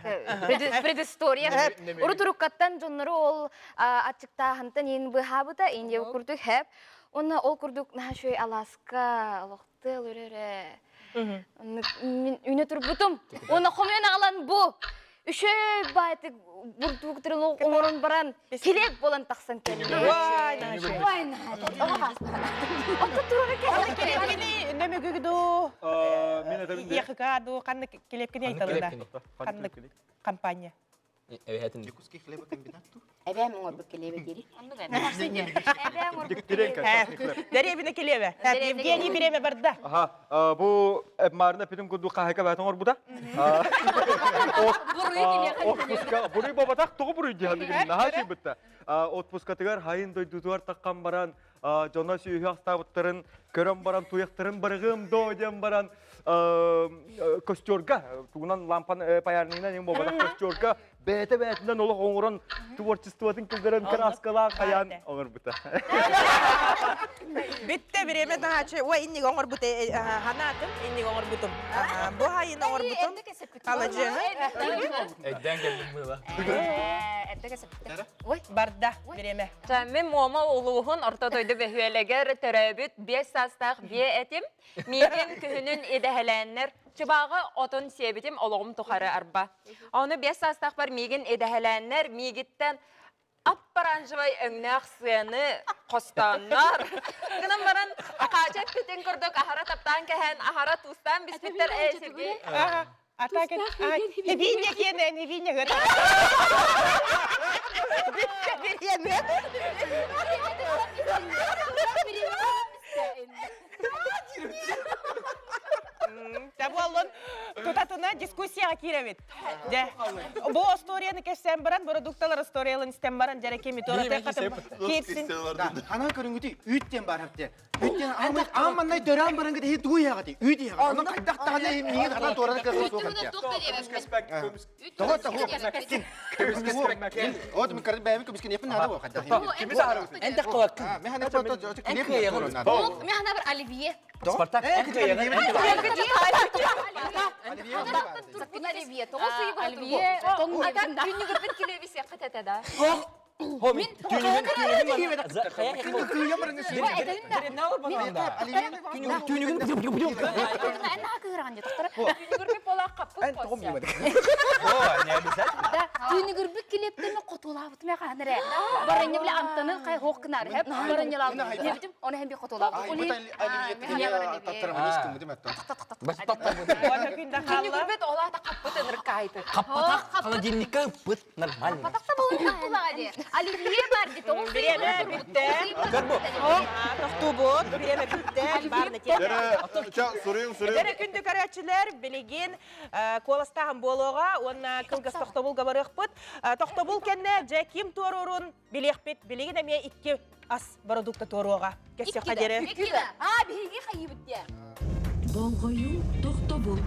предыстория. Ұры тұрыққаттан жонлары ол атчықтағынтан ең бұхабыда, ең күрдік хәп. Оны ол күрдік нәшөй Аласка, лоқты өрері. Мен үйне тұрып бұтым. Оны қомен ағалан бұ. Үші байты бұрдуқтырын оңырын баран келек болан тақсан кәлі. Вай, нәшөй. Вай, нәшөй. Онда тұрары кәлі. Келепкені нөмі күгіду. Еқіғаду. Қанны келепкені айталында. Қанны компания. Жекуске хлеба комбинатту? Әбәм оңыр келебе дери. Дәребіне келебе. Евгений береме барда. Бұл әбмарына педім күнді қағайқа бәтін ор бұда? Бұрый бабатақ тұғы бұрый дейін. Наға шей бітті. Отпускатығар хайын дойдудуар таққан баран, жона сүйі астабыттырын, көрім баран, туяқтырын барығым дойден баран, костюрга, туғынан лампан паярныңынан ең бабатақ костюрга, бәті-бәтінден олық оңырын творчествотын кілдерін краскалан қаян оңыр бұта. Бітті береме дағачы. Ой, иннег оңыр бұты. Ханатым, иннег оңыр бұтым. Бұл хайын оңыр бұтым. Қалажы. Әдден келдің бұла. Барда береме. Мен мома улуғын ортодойды бөхуелегер төрәбіт 5 састақ бе әтім. Меген күхінің едәхәләннер. Чыбағы отын себетім олығым тұқары арба. Оны 5 састақ бар меген едәхәләннер. Мегеттен аппаранжывай өңнәқ сыяны қостаннар. Гынан баран қачат күтін күрдік ахара таптан кәхән, ахара тұстан біз біттер әсерге. Атакен, хебине кенен, хебине гөр. Береме. Табуалын тутатына дискуссияға керемет. Бұл историяны кәшсен баран, продукталар историялын істен баран, жарекеми тораты қатым кетсін. Ханан көріңгіде үйттен бар әпте. Үйттен аммандай дөран барыңгіде хет дуяғады. Үйді яғады. Оның қайдақтағаны меген хатан тораны кәрі соқ әпте. Тоғытта ғо. От мен кәрді бәйімі көміскен епін нады бұл қайдақ. Әнді қылақ. Мен хана бір Мен хана бір оливье. Спартак. Оливье. Тоғы сұйы бар. Оливье. Адам күнні күрбін келебесе қытәті да. Хомин, түйінігін Түйінігірбі келептені қотолабытым әқаныры. Барыне біле антының қай хоққынары. Барыне лабы. Ебітім, оны әмбе қотолабы. Күнігірбет олата қаппыты нұрқайды. Қаппатақ холодильникка бұт нормально. Оливье бар дейді. Ол Береме бітті. Тоқту бұд. Береме бітті. Барны тек. Дәрі күнді көрәтшілер білеген қоластағын болуға, оны кылғыз тоқтобул ғабарық бұд. Тоқтобул кәнне жәким туарурын білек бет. Білеген әме 2 ас продукты туаруға. Кәсі қадері. Беккіді. Беге қайы бітті. Болғойу тоқтобул.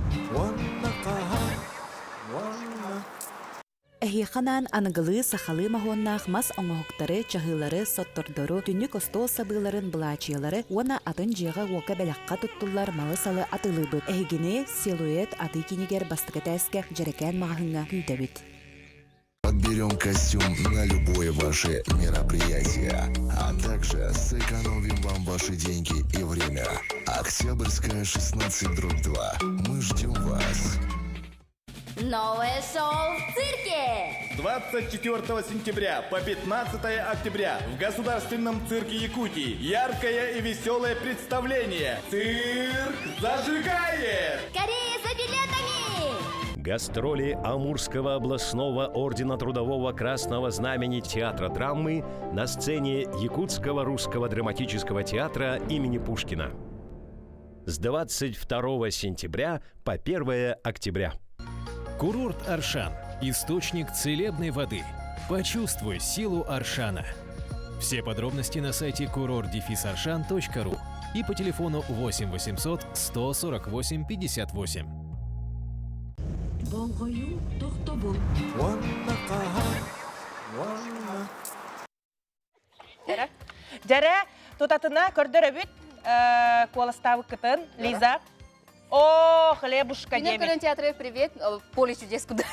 Эхиханан анығылы сахалы мағоннақ мас оңғықтары, чағылары, соттордору, түнік остол сабыларын бұлачиялары, оны атын жеға оқа бәліққа тұттылар малы салы атылы бұд. Эхигіне силуэт аты кенегер бастықы тәске жарекән мағыңа күлді біт. Подберем костюм на любое ваше мероприятие, а также сэкономим вам ваши деньги и время. Октябрьская 16/2. Мы ждем вас. Новое шоу в цирке! С 24 сентября по 15 октября в Государственном цирке Якутии яркое и веселое представление «Цирк зажигает». Скорее за билетами! Гастроли Амурского областного ордена Трудового Красного Знамени театра драмы на сцене Якутского русского драматического театра имени Пушкина. С 22 сентября по 1 октября. Курорт Аршан – источник целебной воды. Почувствуй силу Аршана. Все подробности на сайте kurort-arshan.ru и по телефону 8 800 148 58. Жаре тутатына көрдөрөбүт коластабы кытын Лиза. О, хлебушка Меня деме. театре привет, поле чудес куда.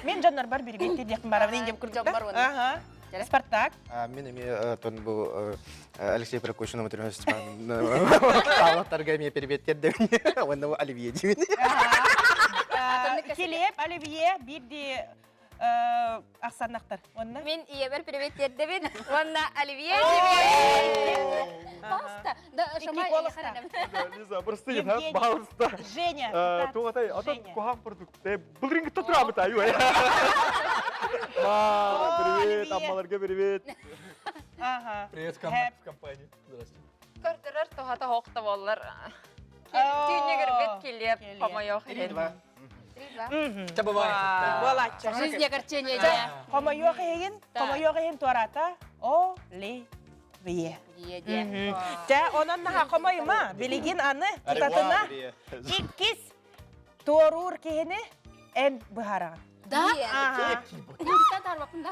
Мен жаннар бар бирбетти дияқын барабын деп көрдік. Ага. Спартак. Мен эми тон бу Алексей Прокушинов өтірген Сағлақтарға еме перебеттерді. Оны Оливье деймін. Келеп, Оливье, бирди ақсаннақтар. Мен иебер привет дедебин. Онна Оливье. Паста. Да, шамай. Лиза, просто я паста. Женя. Тугатай, а то кухам продукт. Бұл рингті тұрамы таю. Привет, аммаларға привет. Привет, компания. Здравствуйте. Көрдірір тұғата хоқта болылар. Түйінегір бет келеп, қамайоқ еген. Это бывает. Жизнь огорчение. Қомайоқ еген туарата. О, ли. Вие. Жа, онан наға қомайыма, білеген аны, тұтатына, иккіз туарур кегені ән бұхараған. Да? Иккістен тарбапын да.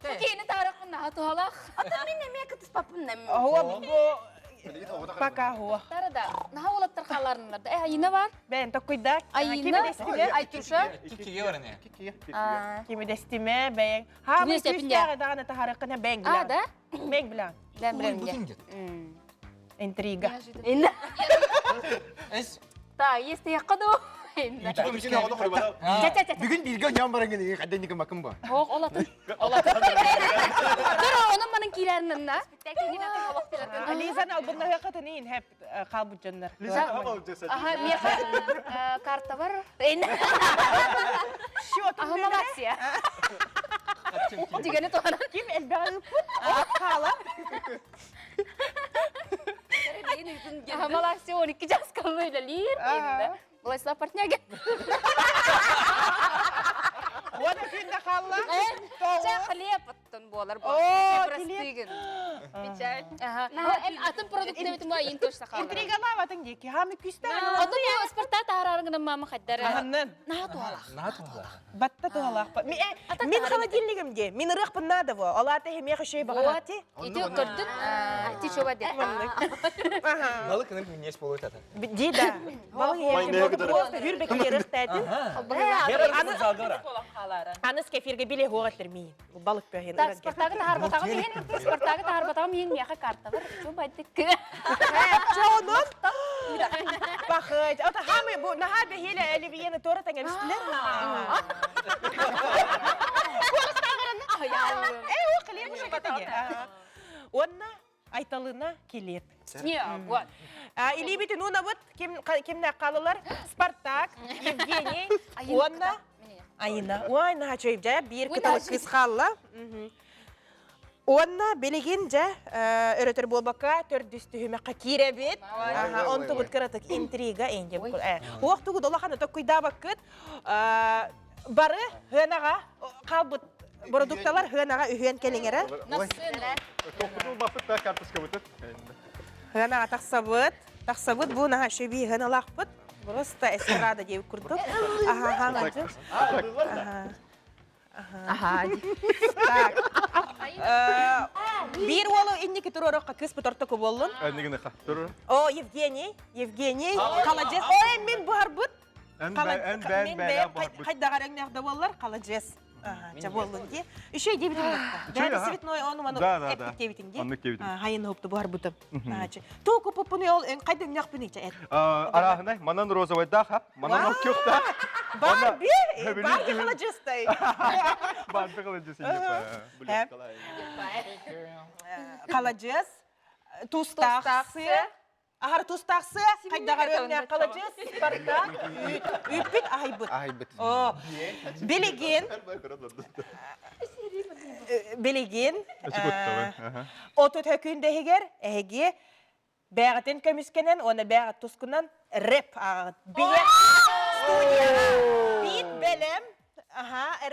Так. Кейіні тарақын да, туғалақ. Ата мен неме кытыс папын неме. Пока хуа. Тарада, наға олаттар қаларынларда. Айына бар? Бән, тоққойдақ. Айтуша? Кикиге бар не? Кеме дестиме, бән. Ха, бұл күстәғі дағаны тахарықына бән білан. Да? Бән білан. Бән білан. Интрига. Та, есті яқыду. Бүгін білгі ойнан баран кені қаддан некі макым ба? Оқ, олатын. Тұра, оның маның кейлерінің на? Лизаны албыннаға қатынын хәп қалбыт жандар. Лиза, қамал жаса. Аха, меха карта бар. Аха, малаксия. Дегені тоғанан. Кем әлбәғі ұппын? Қала. Аха, малаксия 12 жас қалмай лир. Бұлайсыла партняге. Оны күнді қалла? Жа хлеб аттын болар. О, хлеб. Атын продукты бітім ба, ең тош сақалар. Интригалав атын деки, хамы күсті. Атын бұл спорта тағарарыңынан мамы қаддары. Ағаннан. Наға туғалақ. Батта туғалақ. Мен холодильнигімде, мен ұрықпын нады во. Алаты хеме қышай бағарати. Иди көрдің? Ти шоба деп. Балық кініп мінес болу өтеді. Дида. Балық просто хүрбекке рықтайтын. Аныс кефирге биле хоғатлар мейін. Балық бәйін. Так, спортағы тағарбатағы мен мияқа карта бар. Шоба дек. Çoğunun bakıç. O da hamı bu naha behile Oliviye'ni doğru tanga üstüler. O kılıyor bu şekilde. Onna aytalığına kelep. Ne, вот. İli bitin ona bud kimne kalılar? Spartak, Evgeniy, Onna. Ayına. Oy naha çöybce bir kıtalık kız kalla. Онна белегенже өрөтөр болбакка төрдүстүхүмөкка киребит. Он тугут кыратык интрига энде. Уак тугут олахана токуйда баккыт. Бары хынага калбыт продукталар хынага үйөн келиңере. Хынага таксабыт бу нага шеби хыналакпыт. Просто эстрада деп курдук. Так. Bir oğlu indiki turorokka kız butortoku bollun. Нигіне қа, тұрыр. O Evgeniy kalacağız. O emin bu harbut. Хайдағар өңнәғді болар, қаладжес. Жаболын ке. Үшей дебітін бақта. Бәрі светной оны маны әппік дебітін ке. Хайын ұпты бұғар бұтым. Тоқы бұпыны ол қайды өңнәқ бұны ке. Арағынай, манан розовайда қап, манан ол көқта. Бар бе? Бар бе қаладжестай. Бар бе қаладжестай. Қаладжес, тұстақсы. Ахар тұстақсы, қайдағар өңнәқ қаладжес, барда, үппет айбыт. Белеген, отут хөкінде егер, әге бәғатын көміскенен, оны бәғат тұскынан рэп ағыт. Билет студия, бит бәлем,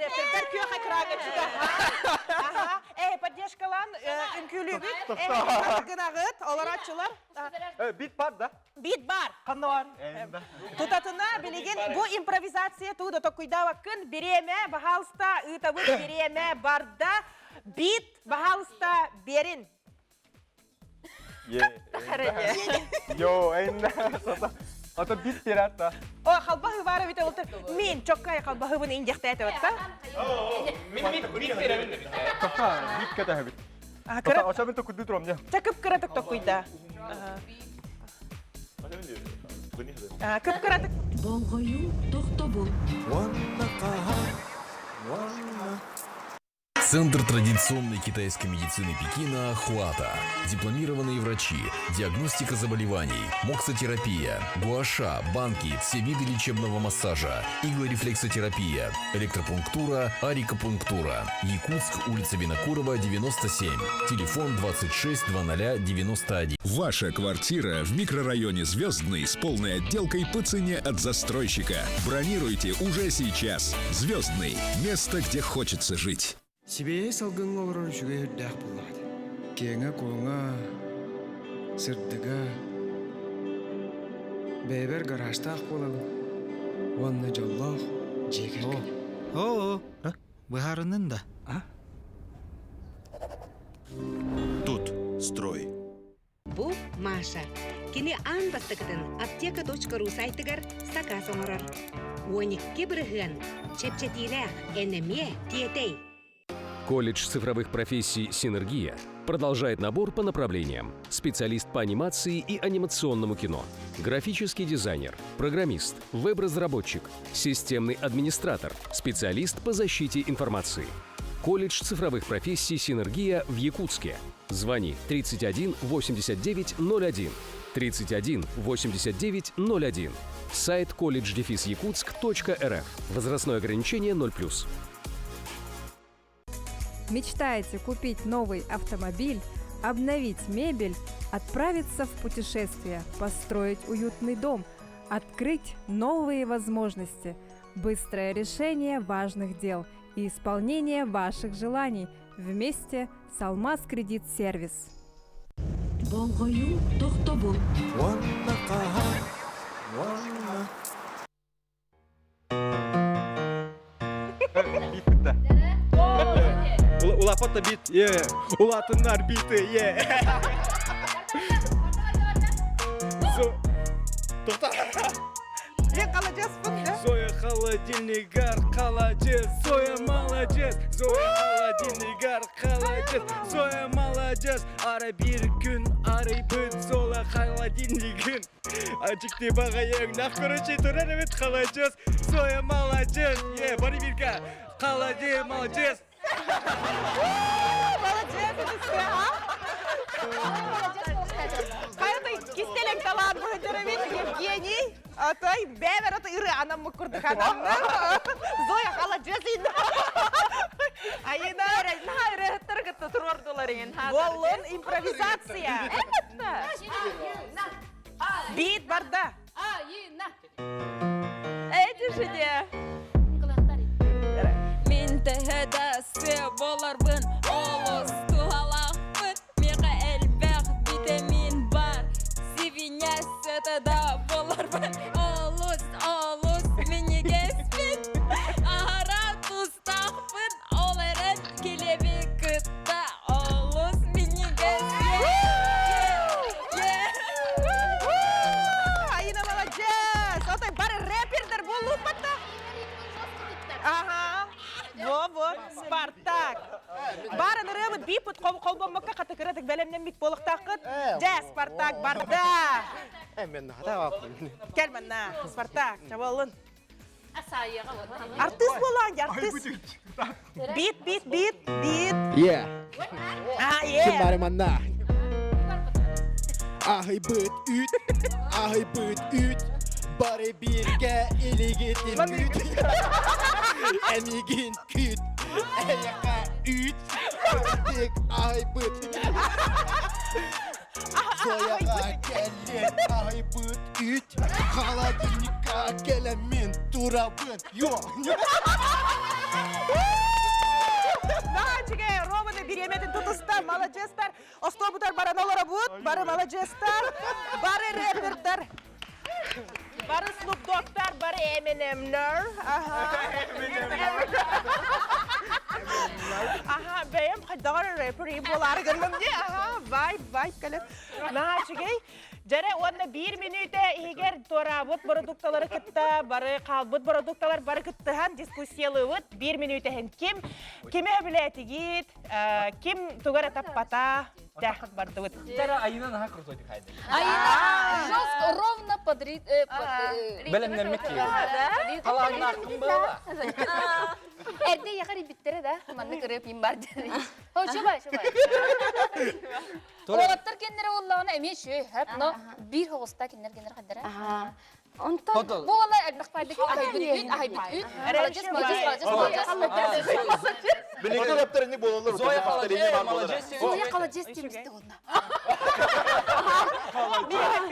рэпердер күйе қақырағын жүгі. Поддержкалан үмкілі бүт, гынағыт, олар атшылар. Бит бар да? Бит бар. Қанды бар? Тұтатына білеген, бұл импровизация туды тоқуйдава күн береме, бағалыста ұйтабыт береме барда, бит бағалыста берін. Йо, әйінна, ата бит берат та. О, қалбағы бары біті ұлтыр. Мен чоққай қалбағы бұны индекті әті өтті. Мен бит беремін. Тоқта, бит кәті әбіт. Аша мен тоқуды тұрам, не? Чакып кыратык тоқуйда. Кып кыратык. Болгою тохтобул. Центр традиционной китайской медицины Пекина «Хуата». Дипломированные врачи, диагностика заболеваний, моксотерапия, гуаша, банки, все виды лечебного массажа, иглорефлексотерапия, электропунктура, арикопунктура. Якутск, улица Винокурова, 97. Телефон 26 00 91. Ваша квартира в микрорайоне Звездный с полной отделкой по цене от застройщика. Бронируйте уже сейчас. Звездный. Место, где хочется жить. Себе салгын олар жүге дақ болады. Кеңі қоңа, сырдыға, бәйбер гаражтақ болады. Онны жоллақ, жегер кәне. О, бұхарының да. Тут строй. Бу Маша. Кини ан бастыкытын аптека.ру сайтыгар заказ оңорор. 12 бірігін, чепчетилях, энеме, диетей. Колледж цифровых профессий «Синергия» продолжает набор по направлениям: специалист по анимации и анимационному кино, графический дизайнер, программист, веб-разработчик, системный администратор, специалист по защите информации. Колледж цифровых профессий «Синергия» в Якутске. Звони 31 89 01. 31 89 01. Сайт college-якутск.рф. Возрастное ограничение 0+. Мечтаете купить новый автомобиль, обновить мебель, отправиться в путешествие, построить уютный дом, открыть новые возможности, быстрое решение важных дел и исполнение ваших желаний вместе с Алмаз Кредит Сервис. Болгою тохтобул. Улапата бит, улатынар биті, Тоқта. Мен қаладжеспін, да? Зоя холодильнигар, қаладжес, Зоя молодец, Зоя холодильнигар, қаладжес, Зоя молодец, ара бір күн, ары бүт, Зоя холодильнигін. Ачыкты бағайың, нақ көрінше тұрар әмет қаладжес, Зоя молодец, бары бірге, қаладжес, молодец. Молодец, Қайытай кестелең талан бұғыдырымет Евгений. Атай бәбір аты үрі анамы күрдік адамның. Зоя қала жөзейді. Айына әрі тұрғытты тұрордыларыңын. Болын импровизация. Бейт барда. Әйті жүде. Мен тәхедәсі боларбын, олыс туғалақпын, меға әлбәқ витамин бар, севинясы да боларбын, олыс, менегеспін, ағара тұстақпын, оларын келебе күтті, олыс, менегеспін. Айына молодец! Отай бары рэпердер болу. колбоммакка каты кыратык белемнен мик болуктакыт. Жа, Спартак барда. Мен хата баппын. Кел манна, Спартак, чабалын. Асайыга вот. Артист болан, артист. Бит. Yeah. Yeah. Kim var manna? Ahi bıt üt, ahi bıt üt. Bari birge ili gitin üt. Enigin küt, eyaka üt. Dik ahi bıt. Zoyaga gelin ahi bıt üt. Kaladınlıka gelemin durabın. Yo. Нахачиге, ровно биреметин тутустар, молодецтар. Остобутар бараналара бут, бары молодецтар, бары рэпердар. Бары Snoop Dogg'тар, бары Eminem'ler. Aha, benim kadar rapper bolary görmemdi. Aha, vibe kalep. Nahачиге, Jere onda 1 minüte eger torabut produktaları kıtta, barı kalbut produktalar barı kıttahan diskusiyalıvıt 1 minüte hen kime bileti git, kim tugara tapata, да, бардывыт. Jere ayına naha kurtuldu kaydı. Айна, жестко, ровно подрит. Belemden mekki. Kalanın aklım bağla. Эрде яхари биттере да, манны кырып им бар дери. Хо, шубай. Оттар кендере оллағына әме шөй, әп, но бір хоғыста кендер қаддара. Bu ola elbaq paydık ahaybit üt. Birlikte raptor ne boğulur? Zoya kalacağız. Zoya kalacağız demişti ona.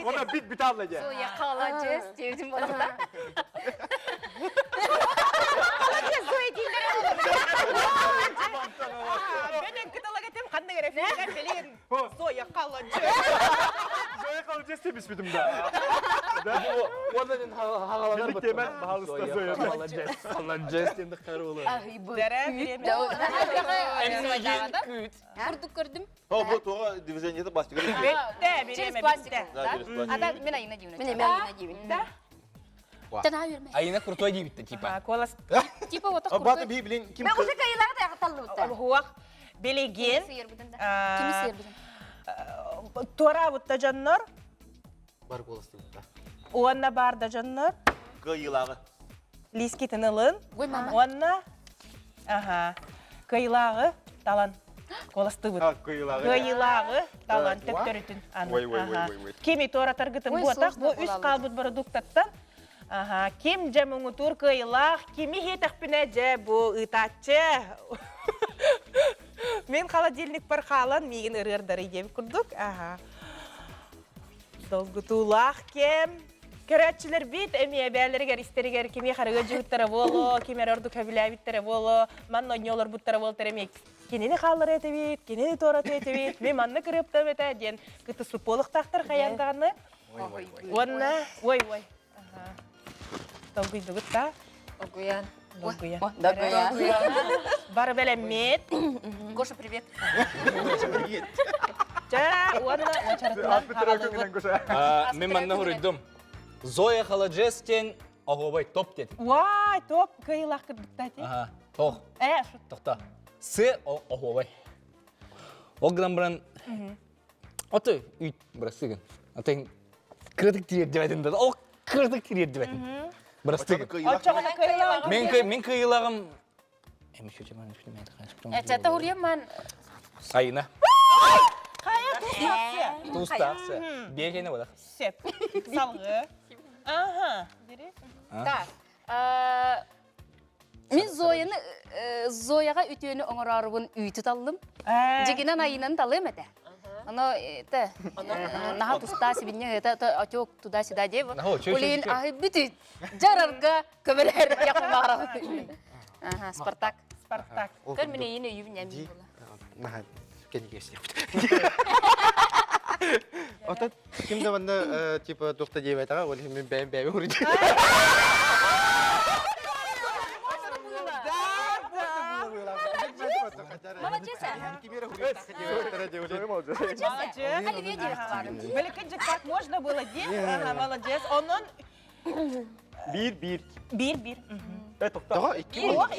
Ona bit alacak. Zoya kalacağız dedim ona. Kalacağız Zoya dinlere olur. Benim kıtalagetim kandı grafik bilin. Zoya kalacağız. Zoya kalacağız demiş bidim da. Oradan havalanır. Birlikte hemen bahalısta Zoya. Kalacağız dedik karıoğlu. Kurduk gördüm. Ha bu toğa divizyonda başlıyor. Через пластик. Ада мен айына дивин. Мен айына дивин. Тана верме. Ayına kurtuldu bitti tipa. Колас. Типа вот Abi batı bir bilin kim? Ben уже kayılara da yakıtalım. Хуак билеген. Kimi sıyır bizim? Тора вот таjanlar. Бар голосту да. Уанна бар таjanlar. Kıyılağı. Лиски тынылын. Ой, мама. Уанна. Ага. Кыйлагы талан. Коласты бут. Kıyılağı. Кыйлагы талан төптөрүтүн. Ой. Кими тора таргытын Ой, буатак, бу сложно үс булалы. калбыт продукттан. Ага, ким жамуңу тур кыйлак, кими хетакпине же бу ытачы. Мен холодильник бар халан, мигин ырырдары деп курдук. Ага. Долгутулах кем. Көрәтчілер бит, әмие бәлерігер, истерігер, кеме қарыға жүгіттері болу, кемер орду кәбіләбіттері болу, манны ойнолар бұттары бол тәрімек. Кенені қалыр әті бит, кенені тораты әті бит, мен манны кіріптім әті, ден күті суполық тақтыр қаяндағаны. Онна, ой. Долгуй дүгіт та? Огуян. Долгуян. Бары бәлем мет. Гоша, привет. Жа, онна, очарытылан қағалы Мен манна хуриддум. Zoya kalacağız ten ağabey top dedi. Вай, топ, кыйлақ кірдікті әте. Aha. Toq. Шут. Toqta. S ağabey. Oğlan buran. Atı üt burası. Atın kırdık diye demedim dedi. O kırdık diye demedim. Burası. Açağına kıylaq. Men kıyılağım. Emiş hocam ben düşünmedim. Çata huriyem man. Ayına. Қая тұстақсы? Tustaqsı. Beygene ola. Сеп. Салғы. Ага. Так. Мен Зояға үтөөнү оңорарыбын үйтү талдым. Жегинен айынан талым эте. Оно это наха туста сибинне это очок туда сюда деп. Улин ай бүтү жарарга көбөлөр якынбагара. Ага, Спартак. Көр менен ийне үйүнөн бола. Наха кенигесне. Отат кимде банда типа токта деп айтага, ол мен бәм урди. Молодец. Великий как можно было делать? Ага, молодец. Он Bir. Bir. Тоға икки бол.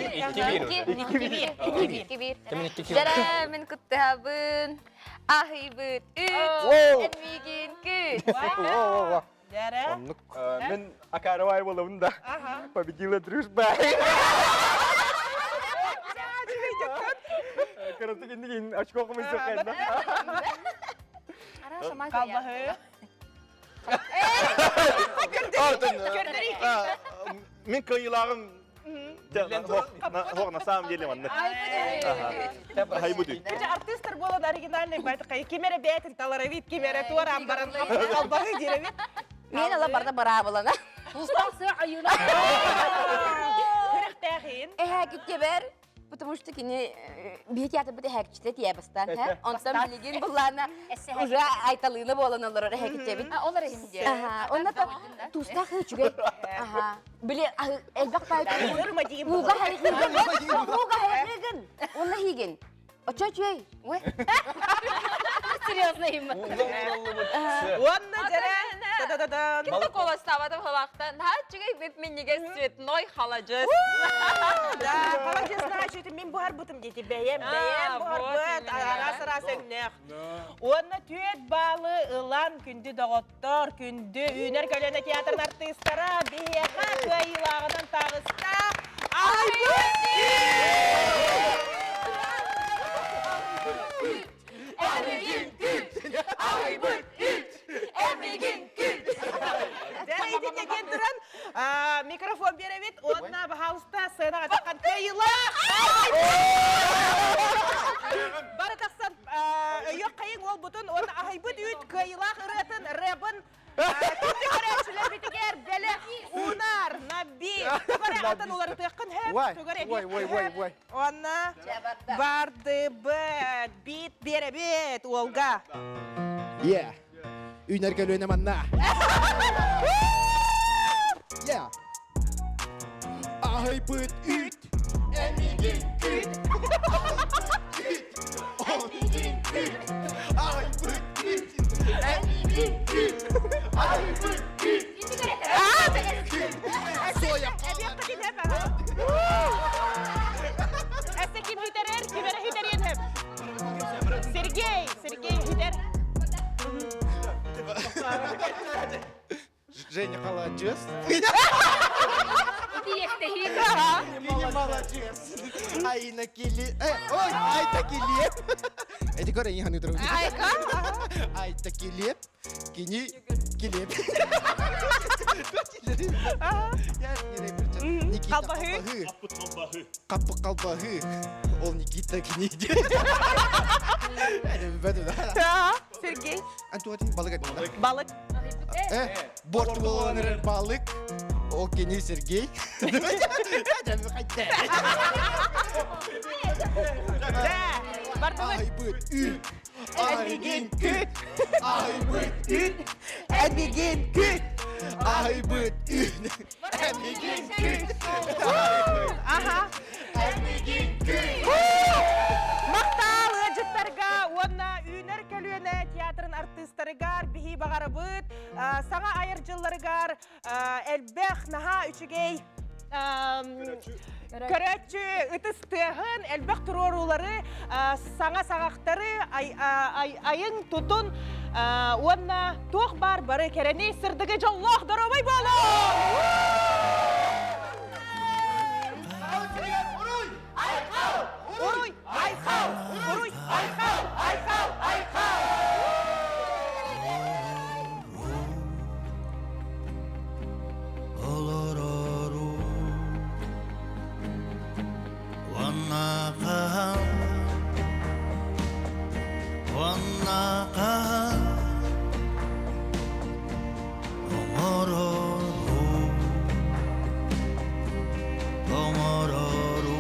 Жара мен күттәбін, ахибыт, әдмеген күт. Жара. Мен Акаровай болуын да. Победила дружба. Karısı kendi açık okumayı sokuyor da. Kalbahı. Мен кыйлагын хоқ на самом деле манны. Хай буду. Кече артисттер болот оригинальный байтыкай. Кемере бетин таларавит, кемере туарам баран қалбағы деревит. Мен ала барда бара болана. Усталсы аюна. Хырықтағын. Әкетке бер. Потому что кини бит ятып бит әкетче тиябастан, ха? Онтан билеген булларна уже айталыны боланалар әкетче бит. Олар эмде. Онда туста хычуге. Ага. Биле элбак байт. Буга хайрыгын. Буга хайрыгын. Онда хиген. Очочой. Ой. Серьезно им. Онда жара. Да-да-да. Кимді қола ставадым халақта. Нағачыға беп менеге цветной халажыз. Да, халажыз нағачыты мен бұғар бұтым дейді. Бәйем бұғар бұт. Арас-арас өңнеқ. Онда түйет балы ұлан күнді доғыттыр, күнді үйнер көлені театрын артыстары бейеға көйілағынан тағыста. Микрофон беребит, одна бахалста сына атакан кайла. Бары тақсан өйөк қайын ол бұтын, оны ахайбыт үйт кайла ыратын ребін. Күнді көрәшілер бітігер бәлі унар, наби. Түгәрі атын олары тұяқын әп. Оны барды бит беребит олға. Yeah. Үйнер көлөне манна. Yeah. Ай быт үт. Әмеген күт. Әмеген күт. Ай быт үт. Әмеген күт. Ай быт үт. Соя қалан. Әсі кім хитерер? Кімері хитерен хеп? Сергей хитер. Женя молодец. Кини молодец. Айна кили. Ой, айта килеп. Эти коры не хану друзья. Айта килеп. Кини килеп. Никита Қалбахы. Қапы Қалбахы. Ол Никита кини. Сергей. Антуатин балык айтмады. Балык. Борт боланыр балык. Ол кини Сергей. Ай быт үт. Әмеген күт. Ай быт үт. Әмеген күт. Ай быт үт. Әмеген күт. Әмеген күт. Мақталы жыттарға, онна үйнер көліне театрын артыстарығар, бихи бағары бұд, саңа айыр жылларығар, әлбәқ наға үшігей көрәтші үтістіғын, әлбәқ тұрорулары, саңа сағақтары, айын тұтын, онна тоқ бар бары кәрәне сырдығы жаллақ дұрабай болу! Уруй, айқау! Уруй, айқау! Айқау! Айқау! Олорору Ваннақа Ваннақа Оморору Оморору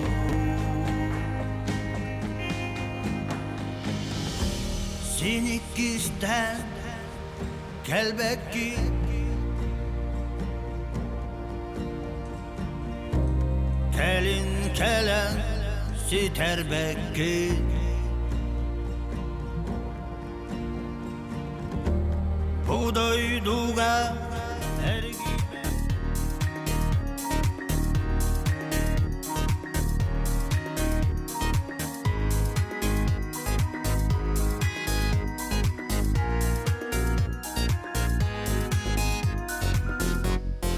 Sinikisten kelbekki Kelin kelen siterbekki Buğday duga